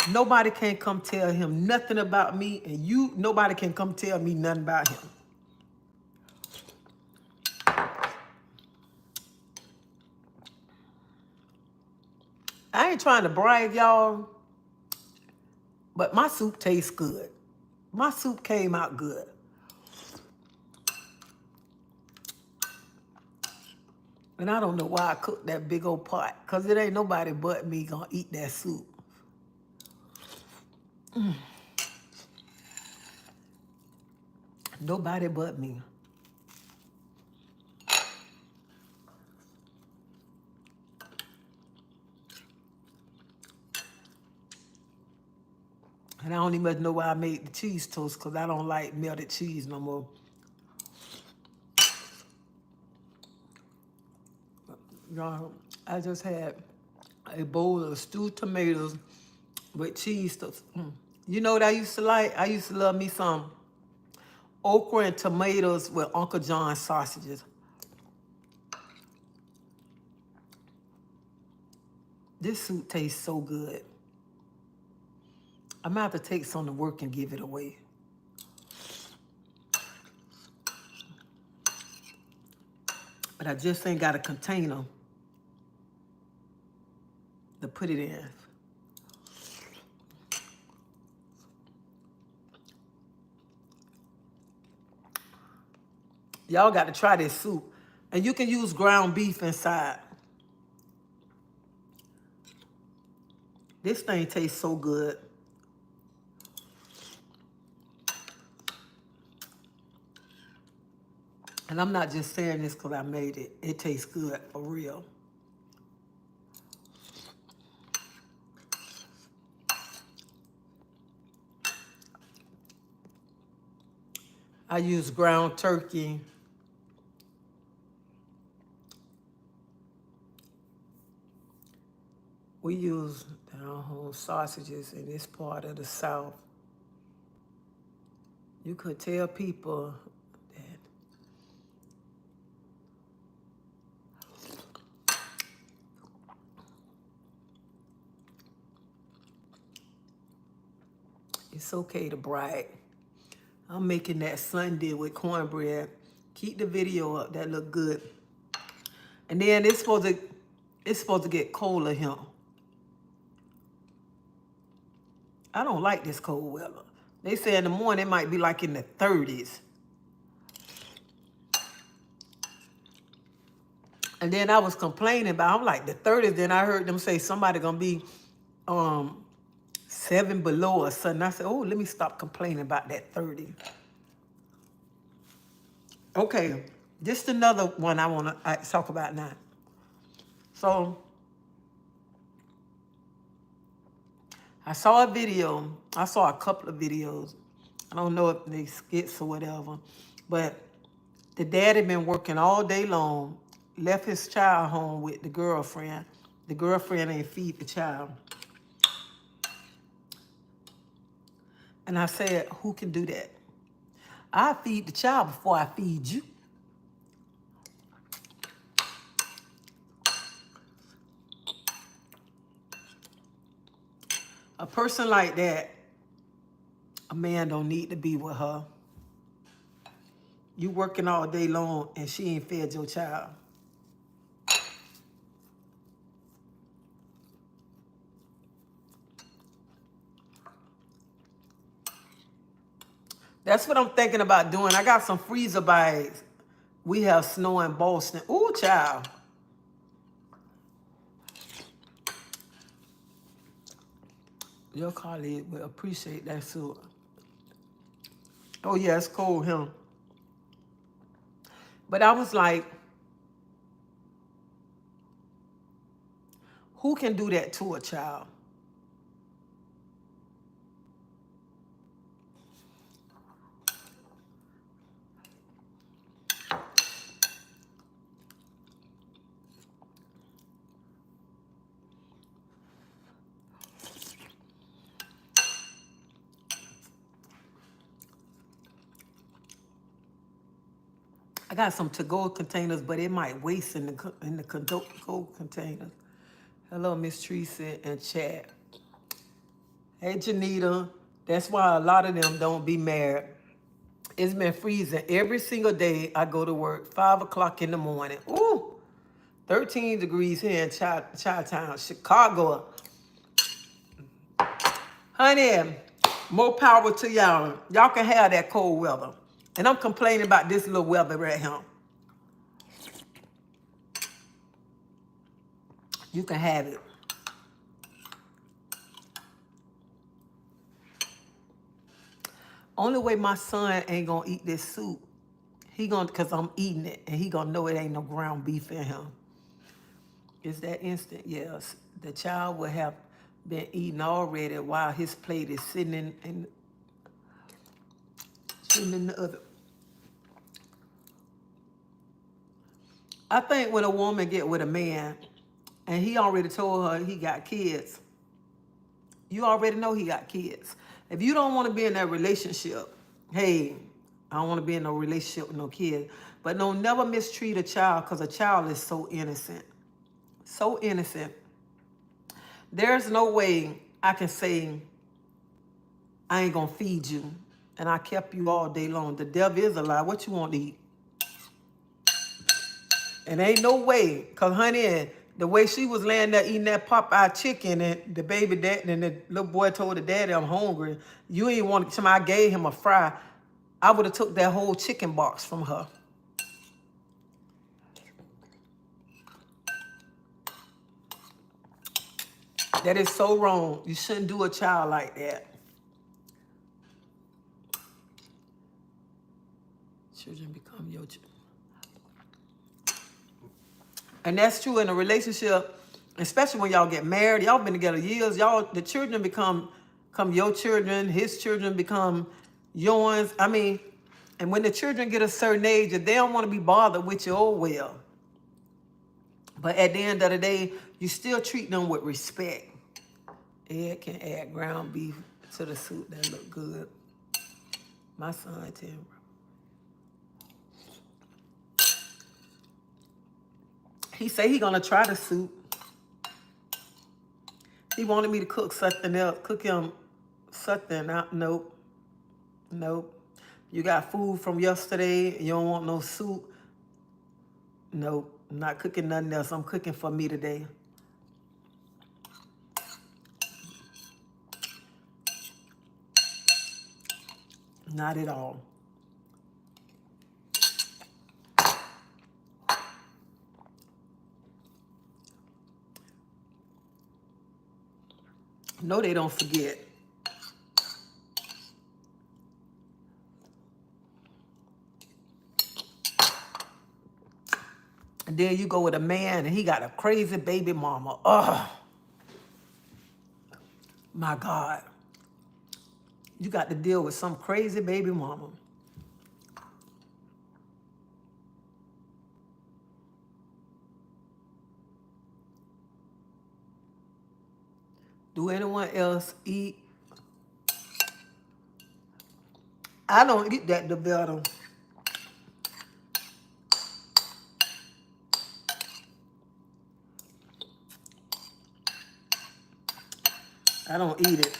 Nobody can come tell him nothing about me, and nobody can come tell me nothing about him. I ain't trying to brag, y'all, but my soup tastes good. My soup came out good. And I don't know why I cooked that big old pot, because it ain't nobody but me gonna eat that soup. Nobody but me. And I don't even know why I made the cheese toast, because I don't like melted cheese no more. Y'all, I just had a bowl of stewed tomatoes with cheese toast. You know what I used to like? I used to love me some okra and tomatoes with Uncle John's sausages. This soup tastes so good. I'm going to have to take some to work and give it away. But I just ain't got a container to put it in. Y'all got to try this soup. And you can use ground beef inside. This thing tastes so good. And I'm not just saying this because I made it. It tastes good, for real. I use ground turkey. We use down home sausages in this part of the South. You could tell people that it's okay to brag. I'm making that Sunday with cornbread. Keep the video up. That look good. And then it's supposed to get colder here. I don't like this cold weather. They say in the morning it might be like in the 30s. And then I was complaining about, I'm like, the 30s. Then I heard them say somebody gonna be 7 below or something. I said, oh, let me stop complaining about that 30. Okay, just another one I wanna talk about now. So I saw a video. I saw a couple of videos. I don't know if they skits or whatever, but the daddy been working all day long, left his child home with the girlfriend. The girlfriend ain't feed the child. And I said, who can do that? I feed the child before I feed you. A person like that, a man don't need to be with her. You working all day long and she ain't fed your child. That's what I'm thinking about doing. I got some freezer bags. We have snow in Boston. Ooh, child. Your colleague will appreciate that soup. Oh, yeah, it's cold here. But I was like, who can do that to a child? I got some to-go containers, but it might waste in the to-go containers. Hello, Miss Treasie and Chad. Hey, Janita. That's why a lot of them don't be married. It's been freezing every single day I go to work, 5 o'clock in the morning. Ooh, 13 degrees here in Chi-Town, Chicago. Honey, more power to y'all. Y'all can have that cold weather. And I'm complaining about this little weather right here. You can have it. Only way my son ain't gonna eat this soup, he gonna, cause I'm eating it, and he gonna know it ain't no ground beef in him. Is that instant? Yes. The child will have been eaten already while his plate is sitting in the oven. I think when a woman get with a man and he already told her he got kids, you already know he got kids. If you don't want to be in that relationship, hey, I don't want to be in no relationship with no kid. But don't never mistreat a child, because a child is so innocent. So innocent. There's no way I can say I ain't gonna feed you and I kept you all day long. The devil is a lie. What you want to eat? And ain't no way, cause honey, the way she was laying there eating that Popeye chicken, and the baby dad and the little boy told the daddy, "I'm hungry." You ain't want to. I gave him a fry. I would have took that whole chicken box from her. That is so wrong. You shouldn't do a child like that. Children become your children. And that's true in a relationship, especially when y'all get married. Y'all been together years. The children become your children. His children become yours. I mean, and when the children get a certain age, if they don't want to be bothered with you, oh well. But at the end of the day, you still treat them with respect. Ed can add ground beef to the soup. That look good. My son, Tim. He said he gonna try the soup. He wanted me to cook something else. Cook him something out. Nope. Nope. You got food from yesterday. You don't want no soup. Nope. I'm not cooking nothing else. I'm cooking for me today. Not at all. No, they don't forget. And then you go with a man and he got a crazy baby mama. Oh, my God. You got to deal with some crazy baby mama. Do anyone else eat? I don't eat that DeVito. I don't eat it.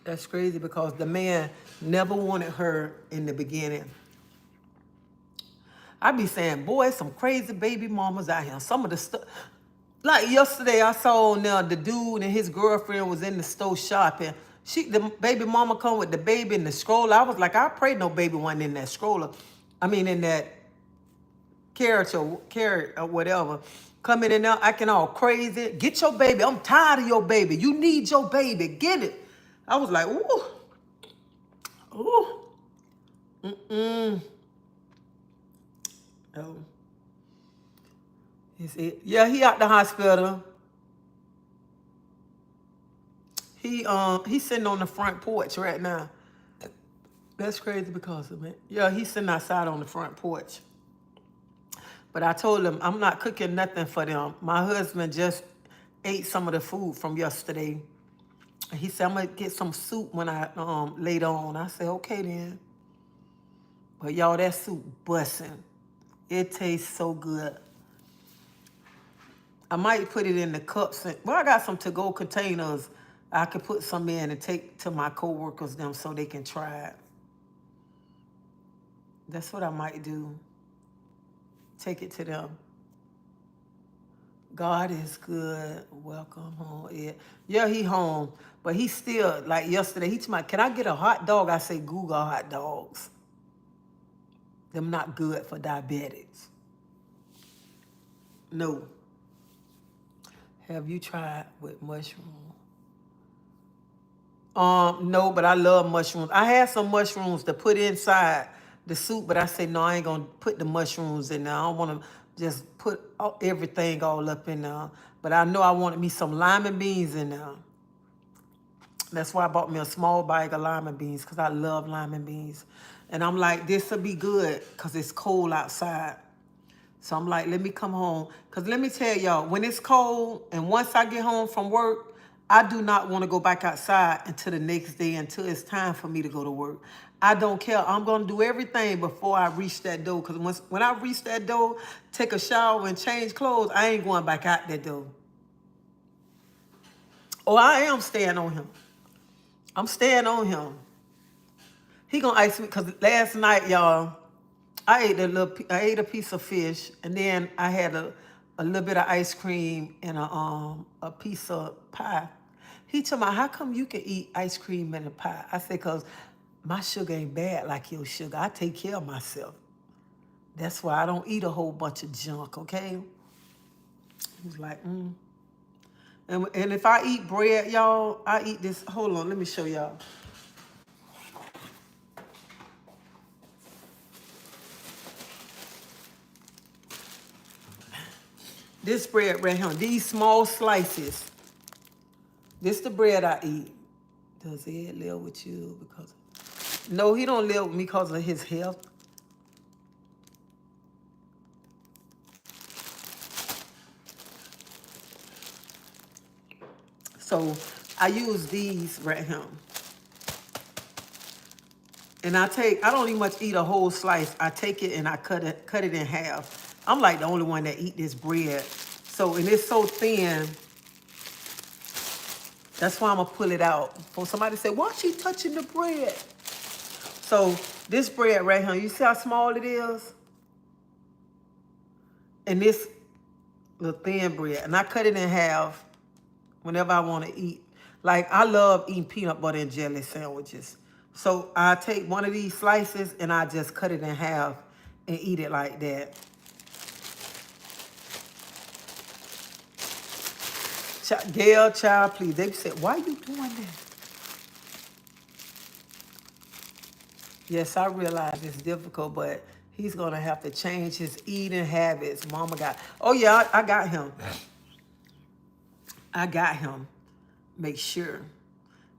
That's crazy because the man never wanted her in the beginning. I be saying, boy, some crazy baby mamas out here. Some of the stuff, like yesterday, I saw on there the dude and his girlfriend was in the store shopping. The baby mama come with the baby in the stroller. I was like, I pray no baby wasn't in that stroller. I mean, in that carriage or whatever. Coming in there acting all crazy. Get your baby. I'm tired of your baby. You need your baby. Get it. I was like, ooh. Ooh. Mm-mm. Oh. Is it? Yeah, he out the hospital. He's sitting on the front porch right now. That's crazy because of it. Yeah, he's sitting outside on the front porch. But I told him I'm not cooking nothing for them. My husband just ate some of the food from yesterday. And he said, I'm going to get some soup when I later on. I said, okay then. But y'all, that soup bussin'. It tastes so good. I might put it in the cups. Well, I got some to-go containers. I could put some in and take to my coworkers them so they can try it. That's what I might do. Take it to them. God is good. Welcome home. Yeah, he home. But he still, like yesterday, he told me, can I get a hot dog? I say, Google hot dogs. Them not good for diabetics. No. Have you tried with mushroom? No, but I love mushrooms. I had some mushrooms to put inside the soup, but I said, no, I ain't going to put the mushrooms in there. I don't want to just put everything all up in there. But I know I wanted me some lima beans in there. That's why I bought me a small bag of lima beans because I love lima beans. And I'm like, this will be good because it's cold outside. So I'm like, let me come home. Because let me tell y'all, when it's cold and once I get home from work, I do not want to go back outside until the next day, until it's time for me to go to work. I don't care. I'm going to do everything before I reach that door. Because when I reach that door, take a shower and change clothes, I ain't going back out that door. Oh, I am staying on him. I'm staying on him. He going to ice me because last night, y'all, I ate a piece of fish, and then I had a little bit of ice cream and a piece of pie. He told me, how come you can eat ice cream and a pie? I said, because my sugar ain't bad like your sugar. I take care of myself. That's why I don't eat a whole bunch of junk, okay? He's like, And if I eat bread, y'all, I eat this. Hold on, let me show y'all. This bread right here, these small slices. This the bread I eat. Does Ed live with you because? No, he don't live with me because of his health. So I use these right here. And I don't even much eat a whole slice. I take it and I cut it in half. I'm like the only one that eat this bread. So, and it's so thin. That's why I'm gonna pull it out. For somebody to say, why she touching the bread? So this bread right here, you see how small it is? And this little thin bread. And I cut it in half whenever I want to eat. Like, I love eating peanut butter and jelly sandwiches. So I take one of these slices and I just cut it in half and eat it like that. Gail, child, please. They said, why you doing that? Yes, I realize it's difficult, but he's going to have to change his eating habits. Mama got, oh yeah, I got him. I got him. Make sure.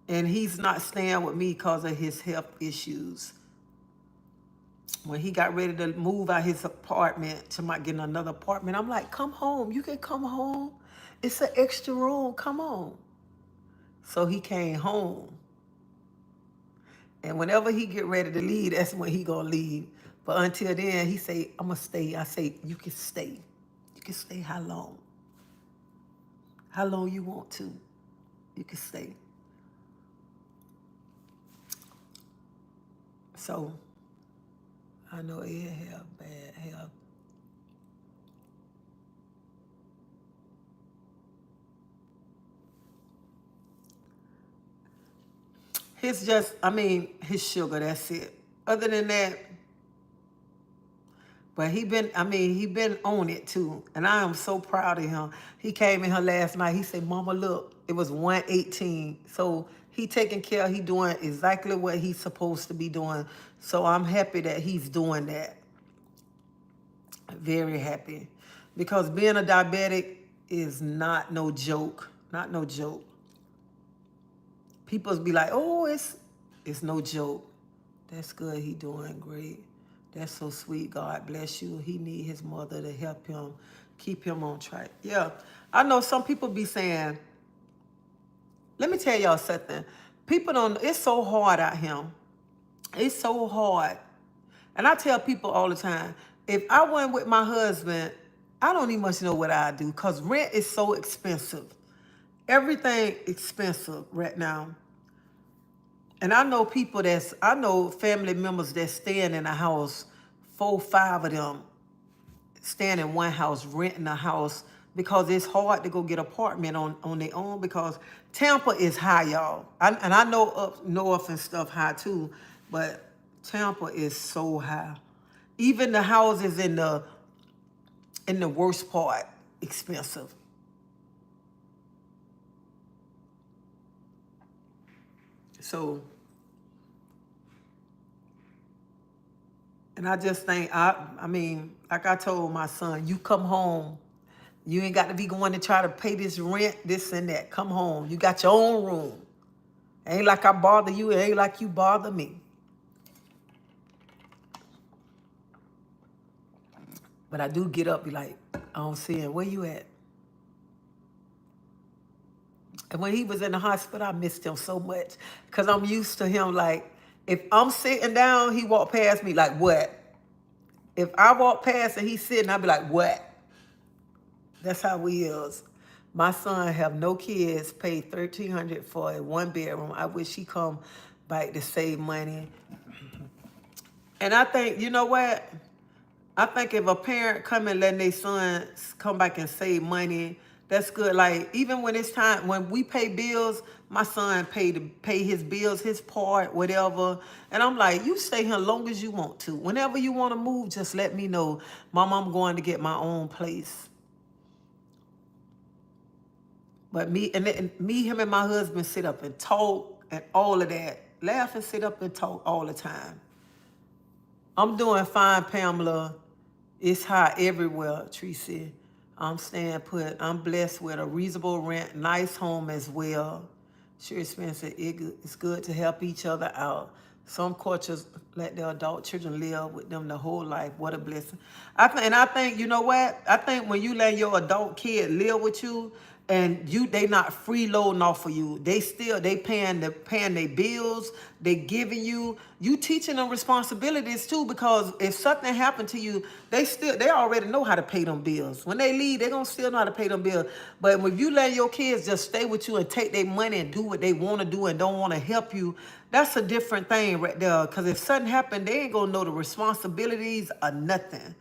And he's not staying with me because of his health issues. When he got ready to move out his apartment to my getting another apartment, I'm like, come home. You can come home. It's an extra room. Come on. So he came home. And whenever he get ready to leave, that's when he gonna leave. But until then, he say, I'm gonna stay. I say, you can stay. You can stay how long? How long you want to. You can stay. So, I know Ed have bad health. His his sugar, that's it. Other than that, but he been on it too. And I am so proud of him. He came in here last night. He said, Mama, look, it was 118. So he taking care, he doing exactly what he's supposed to be doing. So I'm happy that he's doing that. Very happy. Because being a diabetic is not no joke. Not no joke. People be like, oh, it's no joke. That's good. He doing great. That's so sweet. God bless you. He need his mother to help him, keep him on track. Yeah. I know some people be saying, let me tell y'all something. People don't, it's so hard out here. It's so hard. And I tell people all the time, if I went with my husband, I don't even much know what I do because rent is so expensive. Everything expensive right now. And I know family members that staying in a house, 4, 5 of them staying in one house, renting a house because it's hard to go get an apartment on their own because Tampa is high, y'all. And I know up north and stuff high too, but Tampa is so high. Even the houses in the worst part expensive. So, and I just think I mean, like I told my son, you come home. You ain't got to be going to try to pay this rent, this and that. Come home. You got your own room. Ain't like I bother you. It ain't like you bother me. But I do get up, be like, I don't see him. Where you at? And when he was in the hospital, I missed him so much because I'm used to him. Like, if I'm sitting down, he walk past me like, what? If I walk past and he's sitting, I'll be like, what? That's how we is. My son have no kids, paid $1,300 for a 1-bedroom. I wish he come back to save money. And I think, you know what? I think if a parent come and letting their son come back and save money, that's good. Like, even when it's time, when we pay bills, my son pay his bills, his part, whatever. And I'm like, you stay here long as you want to. Whenever you want to move, just let me know. Mom, I'm going to get my own place. But him and my husband sit up and talk and all of that. Laugh and sit up and talk all the time. I'm doing fine, Pamela. It's high everywhere, Treasie. I'm staying put. I'm blessed with a reasonable rent, nice home as well. Sure expensive. It's good to help each other out. Some cultures let their adult children live with them the whole life. What a blessing. I think, you know what? I think when you let your adult kid live with you and they not freeloading off of you, they paying their bills, they giving you teaching them responsibilities too, because if something happened to you, they already know how to pay them bills. When they leave, they gonna still know how to pay them bills. But if you let your kids just stay with you and take their money and do what they want to do and don't want to help you, that's a different thing right there. Because if something happened, they ain't gonna know the responsibilities or nothing.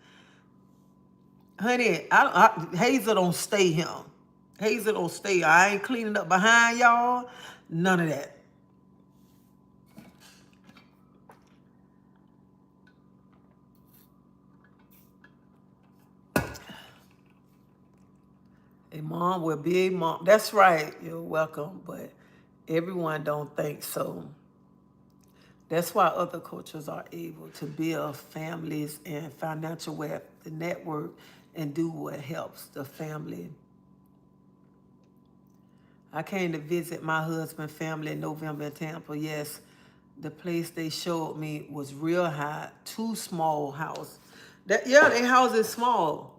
Honey, Hazel don't stay here. Hazel don't stay. I ain't cleaning up behind y'all. None of that. A mom will be a mom. That's right. You're welcome. But everyone don't think so. That's why other cultures are able to build families and financial wealth, the network, and do what helps the family. I came to visit my husband's family in November in Tampa. Yes, the place they showed me was real high, 2 small house. Their house is small.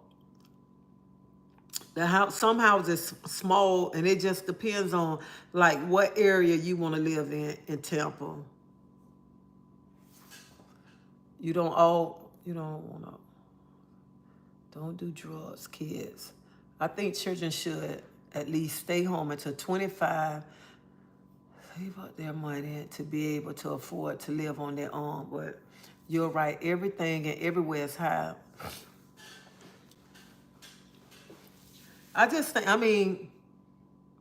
Some houses small, and it just depends on like what area you want to live in Tampa. You don't want to. Don't do drugs, kids. I think children should at least stay home until 25, save up their money to be able to afford to live on their own. But you're right, everything and everywhere is high. I just think,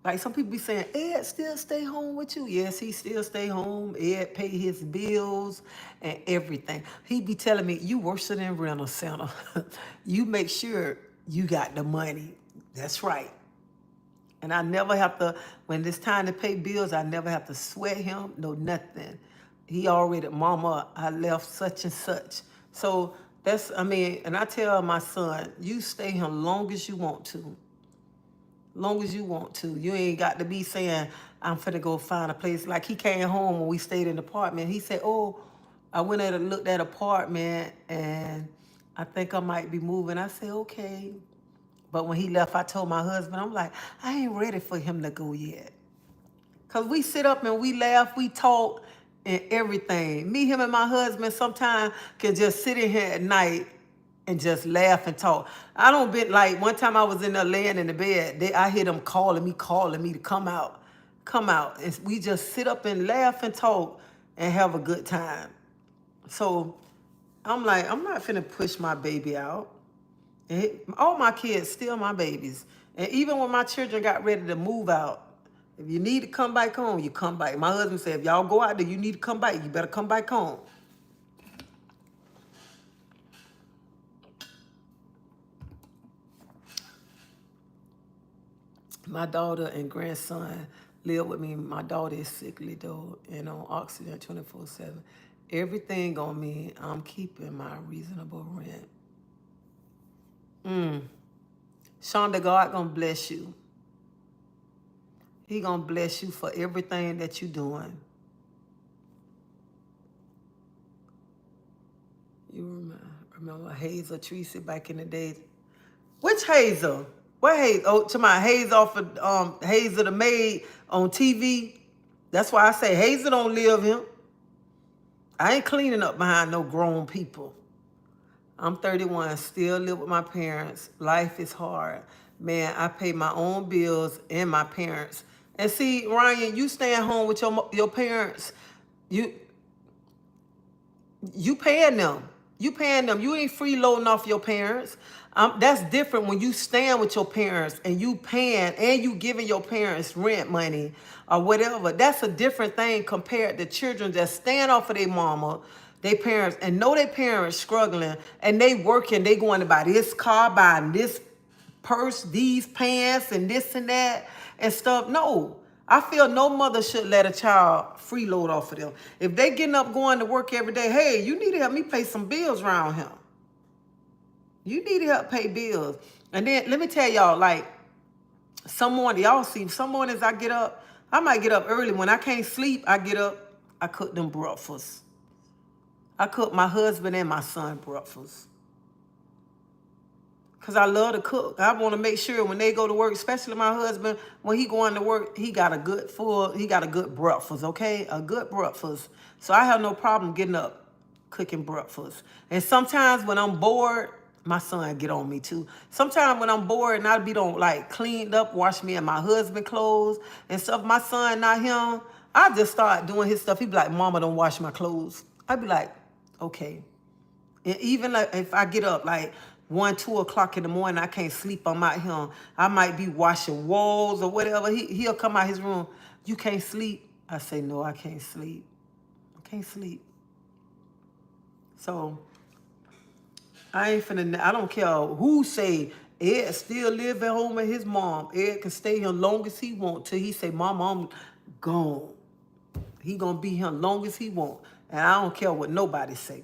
like some people be saying, Ed still stay home with you. Yes, he still stay home. Ed pay his bills and everything. He be telling me, you worse than rental center. You make sure you got the money. That's right. And I never have to, when it's time to pay bills, I never have to sweat him, no nothing. He already, mama, I left such and such. So and I tell my son, you stay here long as you want to. Long as you want to. You ain't got to be saying, I'm finna go find a place. Like he came home when we stayed in the apartment. He said, oh, I went and looked at apartment and I think I might be moving. I said, okay. But when he left, I told my husband, I'm like, I ain't ready for him to go yet. Because we sit up and we laugh, we talk, and everything. Me, him, and my husband sometimes can just sit in here at night and just laugh and talk. I don't been like one time I was in there laying in the bed. I hear them calling me to come out, come out. And we just sit up and laugh and talk and have a good time. So I'm like, I'm not finna push my baby out. And all my kids still my babies. And even when my children got ready to move out, if you need to come back home, you come back. My husband said, if y'all go out there, you need to come back. You better come back home. My daughter and grandson live with me. My daughter is sickly though, and on oxygen 24/7. Everything on me, I'm keeping my reasonable rent. Shonda, God gonna bless you. He gonna bless you for everything that you doing. You remember Hazel Treasie back in the days? Which Hazel? What Hazel? Oh, to my Hazel off of Hazel the maid on TV. That's why I say Hazel don't live here. I ain't cleaning up behind no grown people. I'm 31, still live with my parents. Life is hard. Man, I pay my own bills and my parents. And see, Ryan, you staying home with your parents. You paying them. You paying them. You ain't freeloading off your parents. That's different when you staying with your parents and you paying and you giving your parents rent money or whatever. That's a different thing compared to children that stand off of their mama, their parents, and know their parents struggling and they working, they going to buy this car, buying this purse, these pants, and this and that and stuff. No. I feel no mother should let a child freeload off of them. If they getting up going to work every day, hey, you need to help me pay some bills around here. You need to help pay bills. And then let me tell y'all, like, some mornings I get up, I might get up early. When I can't sleep, I get up, I cook them breakfast. I cook my husband and my son breakfast. Because I love to cook. I want to make sure when they go to work, especially my husband, when he going to work, he got a good breakfast, okay? A good breakfast. So I have no problem getting up, cooking breakfast. And sometimes when I'm bored, my son get on me too. Sometimes when I'm bored and I be don't like cleaned up, wash me and my husband clothes and stuff, my son not him, I just start doing his stuff. He be like, Mama, don't wash my clothes. I be like, okay. And even like if I get up like 1, 2 o'clock in the morning, I can't sleep, I'm out here. I might be washing walls or whatever. He'll come out his room. You can't sleep? I say, no, I can't sleep. I can't sleep. So I ain't finna, I don't care who say Ed still live at home with his mom. Ed can stay here long as he want till he say, Mom, I'm gone. He gonna be here long as he want. And I don't care what nobody say.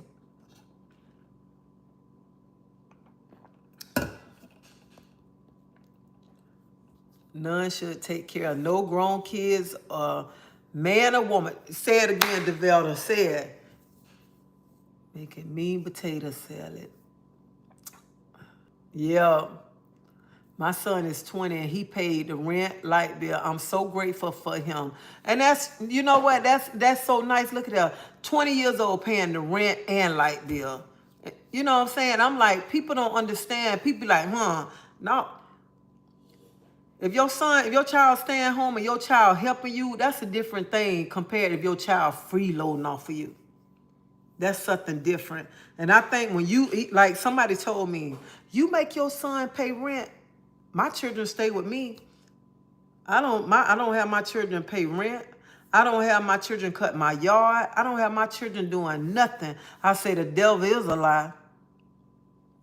None should take care of no grown kids, man or woman. Say it again, DeVelda said. Making mean potato salad. Yeah. My son is 20 and he paid the rent, light bill. I'm so grateful for him. And that's, you know what? That's so nice. Look at that. 20 years old paying the rent and light bill. You know what I'm saying? I'm like, people don't understand. People be like, no. If your child staying home and your child helping you, that's a different thing compared if your child freeloading off of you. That's something different. And I think when you eat, like somebody told me, you make your son pay rent. My children stay with me. I don't have my children pay rent. I don't have my children cut my yard. I don't have my children doing nothing. I say the devil is a lie.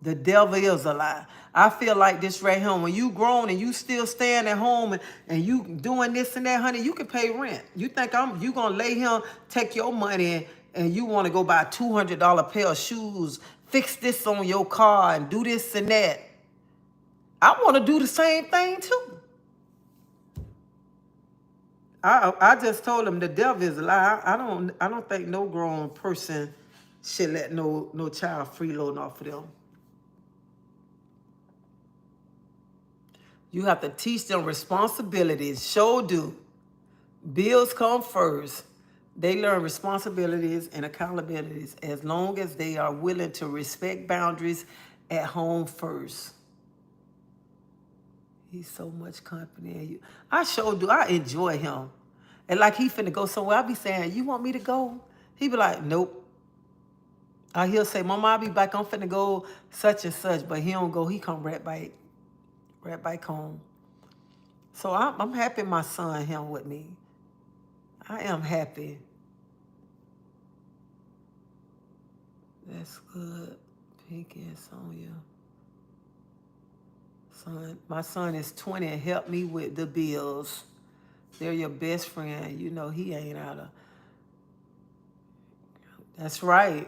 The devil is a lie. I feel like this right here. When you grown and you still staying at home and you doing this and that, honey, you can pay rent. You think you gonna lay him, take your money and you want to go buy a $200 pair of shoes, fix this on your car and do this and that. I want to do the same thing too. I just told him the devil is a lie. I don't think no grown person should let no child freeloading off of them. You have to teach them responsibilities. Sure do. Bills come first. They learn responsibilities and accountabilities as long as they are willing to respect boundaries at home first. He's so much company. And you, I sure do. I enjoy him. And like he finna go somewhere, I be saying, you want me to go? He be like, nope. He'll say, Mama, I'll be back. I'm finna go such and such. But he don't go. He come right back home. So I'm happy my son him with me. I am happy. That's good. Pinky and Sonia. My son is 20 and help me with the bills. They're your best friend. You know he ain't out of. That's right.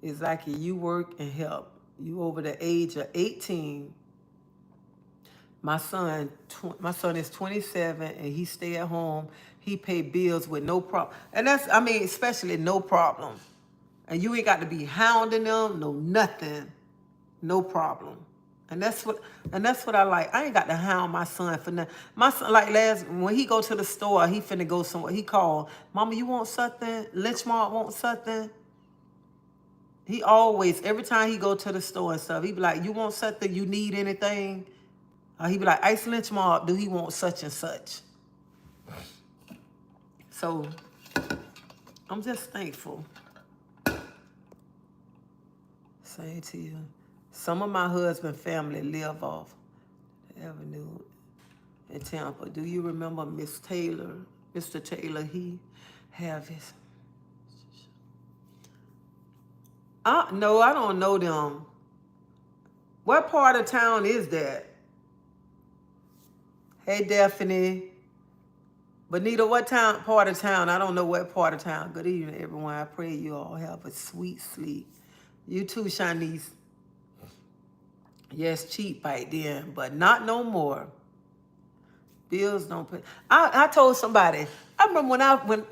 Exactly. You work and help. You over the age of 18. My son is 27 and he stay at home. He pay bills with no problem. And that's, I mean, especially no problem. And you ain't got to be hounding them, no nothing. No problem. And that's what I like. I ain't got to hound my son for nothing. My son, like when he go to the store, he finna go somewhere. He call, Mama, you want something? Lynchmart want something? He always, every time he go to the store and stuff, he be like, you want something? You need anything? He be like, Ice Lynchmart, do he want such and such? So, I'm just thankful. Same to you. Some of my husband family live off the Avenue in Tampa. Do you remember Miss Taylor? Mr. Taylor, he have his... No, I don't know them. What part of town is that? Hey, Daphne. Bonita, what part of town? I don't know what part of town. Good evening, everyone. I pray you all have a sweet sleep. You too, Shanice. Yes, cheap back then, but not no more. Bills don't pay. I told somebody, I remember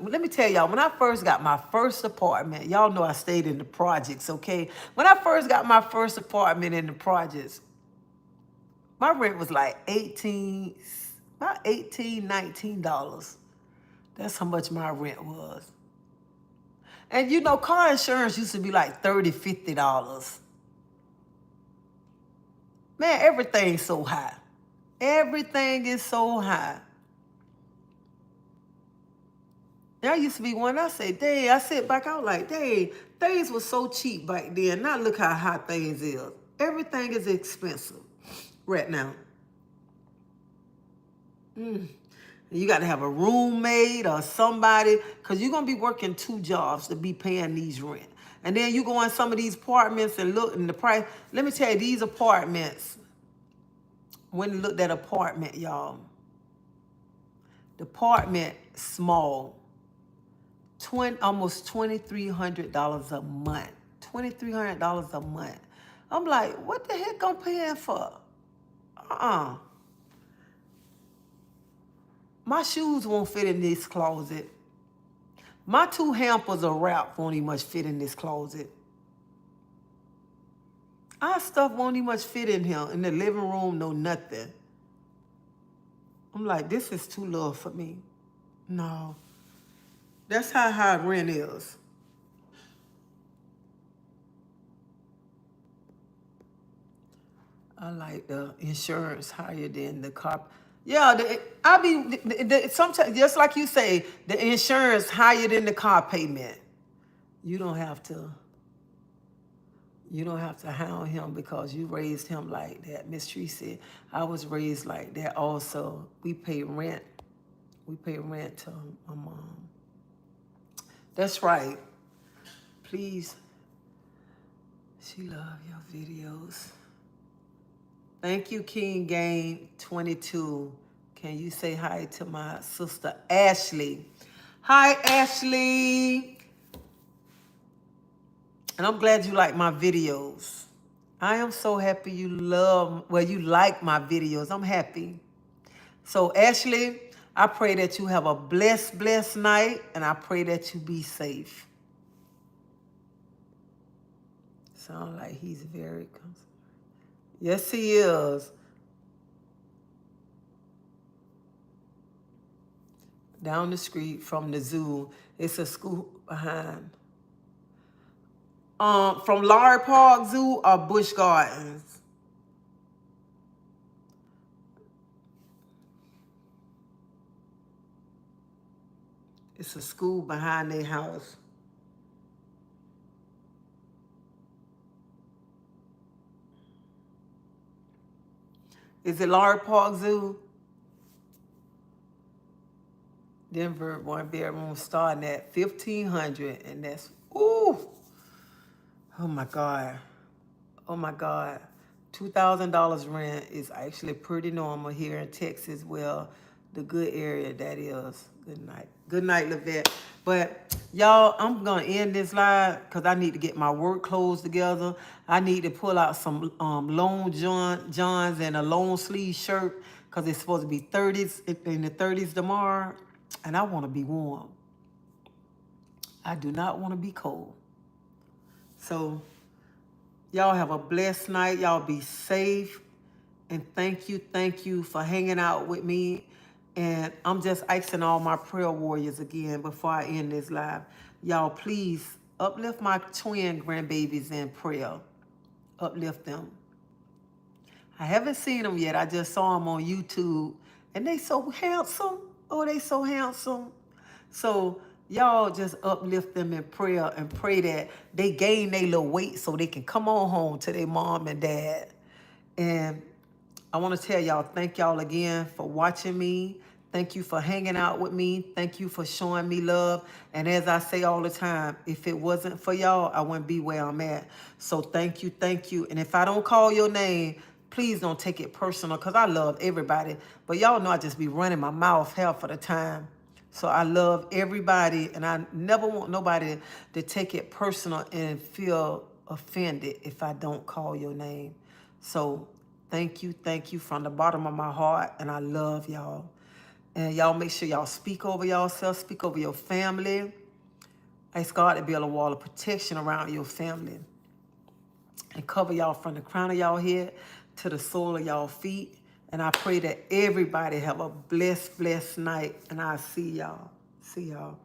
let me tell y'all, when I first got my first apartment, y'all know I stayed in the projects, okay? When I first got my first apartment in the projects, my rent was like $18, $19. That's how much my rent was. And you know, car insurance used to be like $30, $50. Man, everything's so high. Everything is so high. There used to be one I say, dang, I sit back, I was like, dang, things were so cheap back then. Now look how high things is. Everything is expensive right now. You got to have a roommate or somebody, because you're going to be working 2 jobs to be paying these rent. And then you go in some of these apartments and look in the price. Let me tell you, these apartments, when you looked at apartment, y'all, the apartment small, almost $2,300 a month. $2,300 a month. I'm like, what the heck I'm paying for? My shoes won't fit in this closet. My 2 hampers of wrap won't even much fit in this closet. Our stuff won't even much fit in here. In the living room, no nothing. I'm like, this is too little for me. No. That's how high rent is. I like the insurance higher than the car. Yeah, sometimes, just like you say, the insurance higher than the car payment. You don't have to hound him because you raised him like that. Miss Tree said, I was raised like that also. We pay rent. We pay rent to my mom. That's right. Please. She love your videos. Thank you, King Game 22. Can you say hi to my sister Ashley? Hi, Ashley. And I'm glad you like my videos. I am so happy you like my videos. I'm happy. So, Ashley, I pray that you have a blessed night, and I pray that you be safe. Sound like he's very concerned. Yes, he is. down the street from the zoo. It's a school behind. From Lowry Park Zoo or Busch Gardens. It's a school behind their house. Is it Lowry Park Zoo? Denver, one bedroom starting at $1,500, and that's ooh, oh my God, oh my God, $2,000 rent is actually pretty normal here in Texas. Well, the good area that is. Good night, Levette. But y'all, I'm gonna end this live because I need to get my work clothes together. I need to pull out some long johns and a long sleeve shirt because it's supposed to be 30s in the 30s tomorrow. And I want to be warm. I do not want to be cold. So, y'all have a blessed night. Y'all be safe. And thank you for hanging out with me. And I'm just asking all my prayer warriors again before I end this live. Y'all, please uplift my twin grandbabies in prayer. Uplift them. I haven't seen them yet. I just saw them on YouTube. And they so handsome. Oh, they so handsome. So y'all just uplift them in prayer and pray that they gain their little weight so they can come on home to their mom and dad. And I want to tell y'all, thank y'all again for watching me. Thank you for hanging out with me. Thank you for showing me love. And as I say all the time, if it wasn't for y'all, I wouldn't be where I'm at. So thank you. And if I don't call your name, please don't take it personal because I love everybody. But y'all know I just be running my mouth half of the time. So I love everybody, and I never want nobody to take it personal and feel offended if I don't call your name. So thank you from the bottom of my heart, and I love y'all. And y'all make sure y'all speak over yourself, speak over your family. Ask God to build a wall of protection around your family and cover y'all from the crown of y'all head to the sole of y'all feet. And I pray that everybody have a blessed night. And I'll see y'all. See y'all.